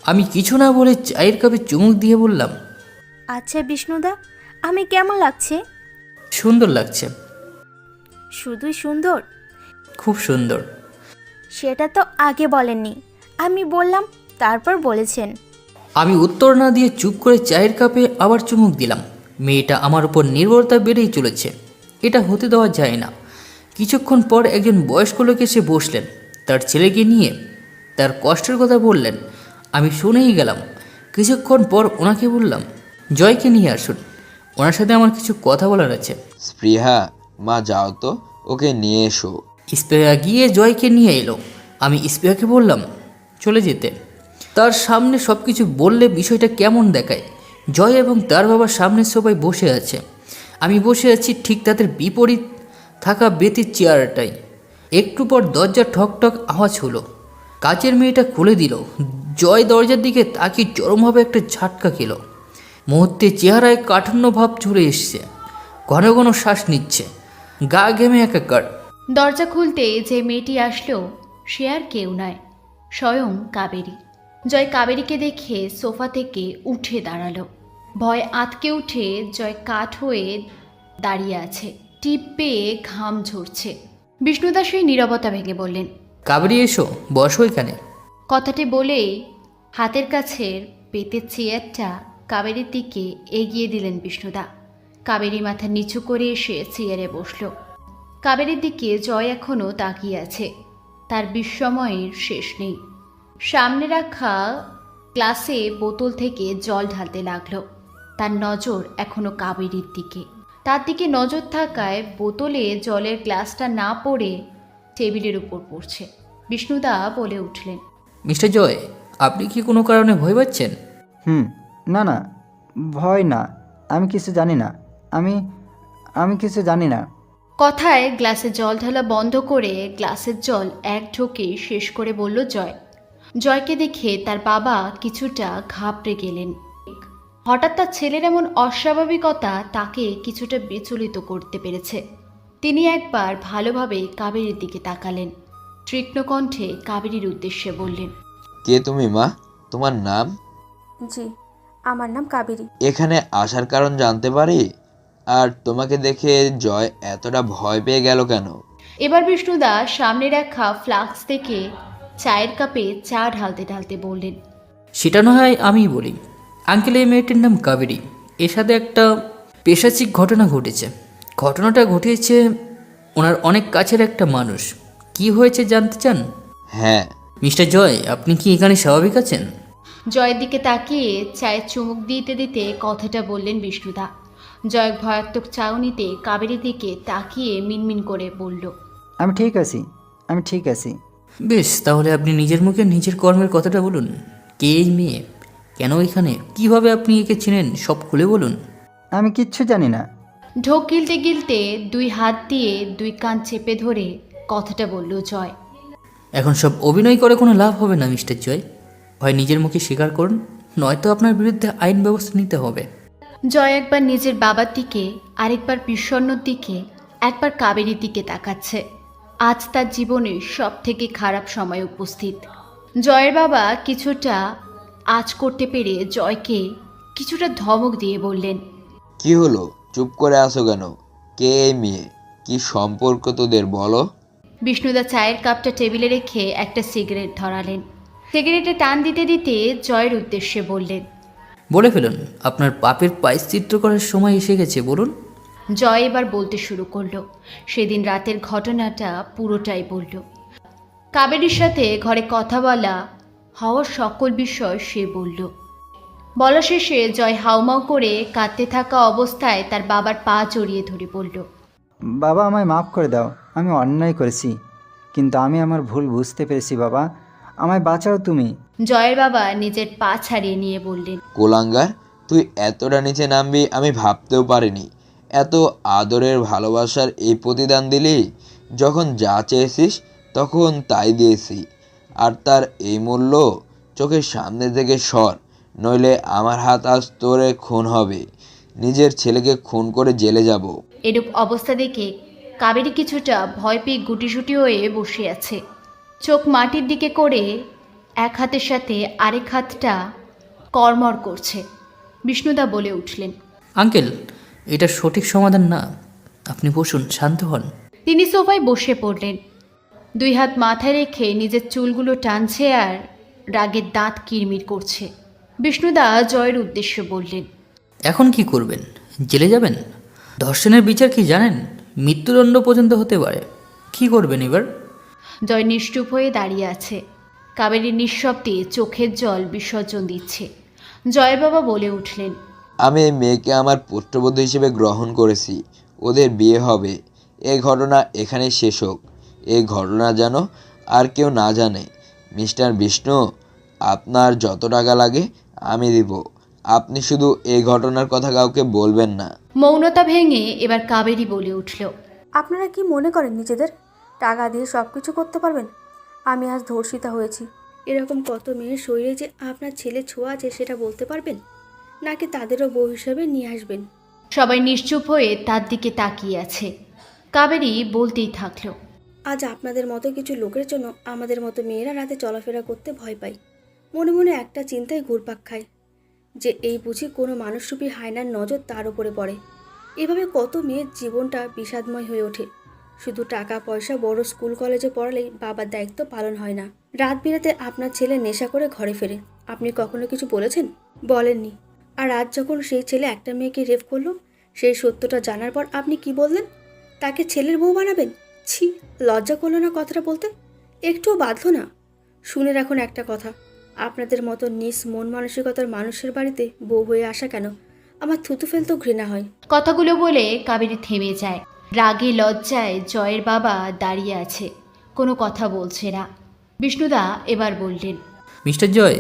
আমি কিছু না বলে চায়ের কাপে চুমুক দিয়ে বললাম, আচ্ছা বিষ্ণুদা, আমি কেমন লাগছে? সুন্দর লাগছে। শুধুই সুন্দর? খুব সুন্দর। সেটা তো আগে বলেননি, আমি বললাম তারপর বলেছেন। আমি উত্তর না দিয়ে চুপ করে চায়ের কাপে আবার চুমুক দিলাম। মেয়েটা আমার উপর নির্ভরতা বেড়েই চলেছে, এটা হতে দেওয়া যায় না। কিছুক্ষণ পর একজন বয়স্ক লোক এসে বসলেন, তার ছেলেকে নিয়ে তার কষ্টের কথা বললেন। আমি শুনেই গেলাম। কিছুক্ষণ পর ওনাকে বললাম, জয়কে নিয়ে আসুন, ওনার সাথে আমার কিছু কথা বলার আছে। স্পৃহা, মা যাও তো, ওকে নিয়ে এসো। স্পৃহা গিয়ে জয়কে নিয়ে এলো। আমি স্পৃহাকে বললাম চলে যেতে। তার সামনে সব কিছু বললে বিষয়টা কেমন দেখায়, জয় এবং তার বাবার সামনে সবাই বসে আছে। আমি বসে আছি ঠিক তাদের বিপরীত থাকা বেতির চেয়ারটাই। একটু পর দরজা ঠক ঠক আওয়াজ হলো। কাচের মেয়েটা খুলে দিল। জয় দরজার দিকে তাকিয়ে চরমভাবে একটা ঝাটকা খেল। মুহূর্তে চেহারায় কাঠান্য ভাব চলে এসছে। ঘন ঘন শ্বাস নিচ্ছে, গা ঘেমে একাকার। দরজা খুলতে যে মেয়েটি আসলো সে আর কেউ নয়, স্বয়ং কাবেরী। জয় কাবেরীকে দেখে সোফা থেকে উঠে দাঁড়ালো। ভয় আঁতকে উঠে জয় কাঠ হয়ে দাঁড়িয়ে আছে, টিপ পেয়ে ঘাম ঝরছে। বিষ্ণুদা সেই নীরবতা ভেঙে বললেন, কাবেরী এসো, বসো এখানে। কথাটি বলেই হাতের কাছের পেতের চেয়ারটা কাবেরীর দিকে এগিয়ে দিলেন বিষ্ণুদা। কাবেরী মাথা নিচু করে এসে চেয়ারে বসল। কাবেরীর দিকে জয় এখনও তাকিয়ে আছে, তার বিস্ময়ের শেষ নেই। সামনে রাখা গ্লাসে বোতল থেকে জল ঢালতে লাগলো। তার নজর এখনও কাবেরীর দিকে। তার দিকে নজর থাকায় বোতলে জলের গ্লাসটা না পড়ে টেবিলের উপর পড়ছে। বিষ্ণুদা বলে উঠলেন, মিস্টার জয়, আপনি কি কোনো কারণে ভয় পাচ্ছেন? না না, ভয় না, আমি কিছু জানি না, আমি কিছু জানি না। কথায় গ্লাসে জল ঢালা বন্ধ করে গ্লাসের জল এক ঢোকে শেষ করে বলল জয়। জয়কে দেখে তার বাবা কিছুটা ঘাবড়ে গেলেন। হঠাৎ তার ছেলের এমন অস্বাভাবিকতা তাকে কিছুটা বিচলিত করতে পেরেছে। তিনি একবার ভালোভাবে কাবেরীর দিকে তাকালেন। তীক্ষ্ণ কণ্ঠে কাবেরীর উদ্দেশ্যে বললেন, কে তুমি মা? তোমার নাম? জি, আমার নাম কাবেরী। এখানে আসার কারণ জানতে পারি? আর তোমাকে দেখে জয় এতটা ভয় পেয়ে গেল কেন? এবার বিষ্ণুদা সামনে রাখা ফ্লাক্স থেকে চায়ের কাপে চা ঢালতে ঢালতে বললেন, সেটা না হয় আমিই বলি। আঙ্কেল, এই মেয়েটির নাম কাবেরী। এর সাথে একটা পেশাচিক ঘটনা ঘটেছে। ঘটনাটা ঘটিয়েছে ওনার অনেক কাছের একটা মানুষ। কি হয়েছে জানতে চান? হ্যাঁ। মিস্টার জয়, আপনি কি এখানে স্বাভাবিক আছেন? জয়ের দিকে তাকিয়ে চায়ের চুমুক দিতে দিতে কথাটা বললেন বিষ্ণুদা। জয় ভয়াত্মক চাউনিতে কাবেরীর দিকে তাকিয়ে মিনমিন করে বলল, আমি ঠিক আছি। বেশ, তাহলে আপনি নিজের মুখে নিজের কর্মের কথাটা বলুন। কে এই মেয়ে? কেন এখানে? কিভাবে আপনি একে চিনেন? সব খুলে বলুন। আমি কিচ্ছু জানি না। ঢোক গিলতে গিলতে দুই হাত দিয়ে দুই কান চেপে ধরে কথাটা বলল জয়। এখন সব অভিনয় করে কোনো লাভ হবে না মিস্টার জয়। হয় নিজের মুখে স্বীকার করুন, নয়তো আপনার বিরুদ্ধে আইন ব্যবস্থা নিতে হবে। জয় একবার নিজের বাবার দিকে, আরেকবার বিষণ্ণর দিকে, একবার কাবেরীর দিকে তাকাচ্ছে। আজ তার জীবনের সব থেকে খারাপ সময় উপস্থিত। জয়ের বাবা কিছুটা আজ করতে পেরে জয়কে কিছুটা ধমক দিয়ে বললেন, কি হলো? চুপ করে আছো কেন? কে এই মেয়ে? কি সম্পর্ক তোদের, বলো? বিষ্ণুদা চায়ের কাপটা টেবিলে রেখে একটা সিগারেট ধরালেন। সিগারেটে টান দিতে দিতে জয়ের উদ্দেশ্যে বললেন, বলে ফেলুন, আপনার পাপের প্রায়শ্চিত্ত করার সময় এসে গেছে, বলুন। জয় এবার বলতে শুরু করলো। সেদিন রাতের ঘটনাটা পুরোটাই বলল। কাবেরীর সাথে ঘরে কথা বলা হওয়ার সকল বিষয় সে বলল। বলা শেষে জয় হাউমাউ করে কাঁদতে থাকা অবস্থায় তার বাবার পা জড়িয়ে ধরে বলল, বাবা, আমায় মাফ করে দাও, আমি অন্যায় করেছি, কিন্তু আমি আমার ভুল বুঝতে পেরেছি। বাবা, আমায় বাঁচাও তুমি। জয়ের বাবা নিজের পা ছাড়িয়ে নিয়ে বললেন, কোলাঙ্গার, তুই এতটা নিচে নামবি আমি ভাবতেও পারিনি। এত আদরের ভালোবাসার এই প্রতিদান দিলি। যখন যা চেয়েছিস তখন তাই দিয়েছি, আর তার এই মূল্য? চোখের সামনে থেকে সর, নইলে আমার হাত আজ তোরে খুন হবে। নিজের ছেলেকে খুন করে জেলে যাব। এরূপ অবস্থা দেখে কাবেরী কিছুটা ভয় পেয়ে গুটিসুটি হয়ে বসে আছে। চোখ মাটির দিকে করে এক হাতের সাথে আরেক হাতটা কড়মড় করছে। বিষ্ণুদা বলে উঠলেন, আঙ্কেল, এটা সঠিক সমাধান না। আপনি বসুন, শান্ত হন। তিনি সোফায় বসে পড়লেন। দুই হাত মাথায় রেখে নিজের চুলগুলো টানছে আর রাগের দাঁত কিরমির করছে। বিষ্ণুদা জয়ের উদ্দেশ্যে বললেন, এখন কি করবেন? জেলে যাবেন? ধর্ষণের বিচার কি জানেন? মৃত্যুদণ্ড পর্যন্ত হতে পারে। কি করবেন এবার? জয় নিশ্চুপ হয়ে দাঁড়িয়ে আছে। কাবেরী নিঃশব্দে চোখের জল বিসর্জন দিচ্ছে। জয়ের বাবা বলে উঠলেন, আমি এই মেয়েকে আমার পুত্রবধূ হিসেবে গ্রহণ করেছি। ওদের বিয়ে হবে। এই ঘটনা এখানেই শেষ হোক। এই ঘটনা যেন আর কেউ না জানে। মিস্টার বিষ্ণু, আপনার যত টাকা লাগে আমি দিব, আপনি শুধু এই ঘটনার কথা কাউকে বলবেন না। মৌনতা ভেঙে এবার কাবেরী বলে উঠল। আপনারা কি মনে করেন নিজেদের টাকা দিয়ে সব কিছু করতে পারবেন? আমি আজ ধর্ষিতা হয়েছি, এরকম কত মেয়ের শরীরে যে আপনার ছেলে ছোঁয়া আছে সেটা বলতে পারবেন, নাকি তাদেরও বউ হিসেবে নিয়ে আসবেন? সবাই নিশ্চুপ হয়ে তার দিকে তাকিয়ে আছে। কাবেরী বলতেই থাকলো। আজ আপনাদের মতো কিছু লোকের জন্য আমাদের মতো মেয়েরা রাতে চলাফেরা করতে ভয় পায়। মনে মনে একটা চিন্তায় ঘুরপাক খায় যে এই বুঝি কোনো মানুষরূপী হায়নার নজর তার উপরে পড়ে। এভাবে কত মেয়ের জীবনটা বিষাদময় হয়ে ওঠে। শুধু টাকা পয়সা, বড় স্কুল কলেজে পড়ালেই বাবার দায়িত্ব পালন হয় না। রাত বিরাতে আপনার ছেলে নেশা করে ঘরে ফেরে, আপনি কখনো কিছু বলেছেন? বলেননি। আর আজ যখন সেই ছেলে একটা মেয়েকে রেপ করলো, সেই সত্যটা জানার পর আপনি কি বললেন? তাকে ছেলের বউ বানাবেন? ছি, লজ্জা করলো না কথাটা বলতে? একটুও বাঁধলো না? শুনে রাখুন একটা কথা, আপনাদের মতো নিজ মন মানসিকতার মানুষের বাড়িতে বউ হয়ে আসা কেন আমার থুতু ফেলতেও ঘৃণা হয়। কথাগুলো বলে কাবেরী থেমে যায়। রাগে লজ্জায় জয়ের বাবা দাঁড়িয়ে আছে, কোনো কথা বলছে না। বিষ্ণুদা এবার বললেন। মিস্টার জয়,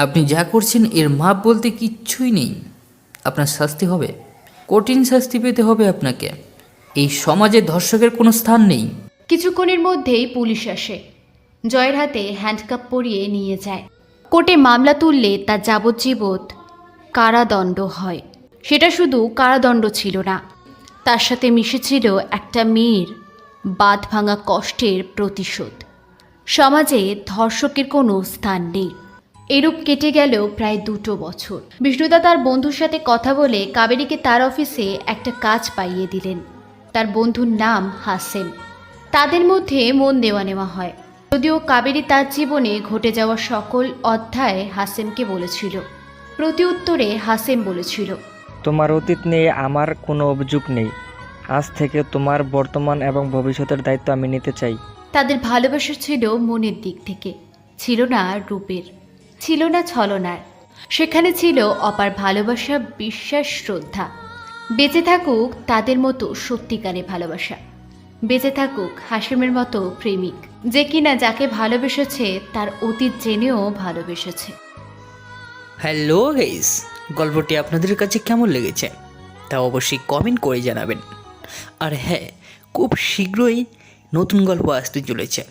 আপনি যা করছেন এর মাপ বলতে কিচ্ছুই নেই। আপনার শাস্তি হবে, কঠিন শাস্তি পেতে হবে আপনাকে। এই সমাজে ধর্ষকের কোনো স্থান নেই। কিছুক্ষণের মধ্যেই পুলিশ আসে, জয়ের হাতে হ্যান্ডকাপ পরিয়ে নিয়ে যায়। কোর্টে মামলা তুললে তার যাবজ্জীবন কারাদণ্ড হয়। সেটা শুধু কারাদণ্ড ছিল না, তার সাথে মিশেছিল একটা মেয়ের বাঁধ ভাঙা কষ্টের প্রতিশোধ। সমাজে ধর্ষকের কোনো স্থান নেই। এরূপ কেটে গেল প্রায় 2 বছর। বিষ্ণুদা তার বন্ধুর সাথে কথা বলে কাবেরীকে তার অফিসে একটা কাজ পাইয়ে দিলেন। তার বন্ধুর নাম হাসেম। তাদের মধ্যে মন দেওয়া নেওয়া হয়। যদিও কাবেরী তার জীবনে ঘটে যাওয়া সকল অধ্যায় হাসেমকে বলেছিল। প্রতি উত্তরে হাসেম বলেছিল, তোমার অতীত নিয়ে আমার কোনো অভিযোগ নেই। আজ থেকে তোমার বর্তমান এবং ভবিষ্যতের দায়িত্ব আমি নিতে চাই। তাদের ভালোবাসা ছিল মনের দিক থেকে, ছিল না রূপের, ছিল না ছলনার। সেখানে ছিল অপার ভালোবাসা, বিশ্বাস, শ্রদ্ধা। বেঁচে থাকুক তাদের মতো সত্যিকারে ভালোবাসা। বেঁচে থাকুক হাসেমের মতো প্রেমিক, যে কিনা যাকে ভালোবেসেছে তার অতীত জেনেও ভালোবেসেছে। হ্যালো গাইস, গল্পটি আপনাদের কাছে কেমন লেগেছে তা অবশ্যই কমেন্ট করে জানাবেন। আর হ্যাঁ, খুব শীঘ্রই নতুন গল্প আসতে চলেছে।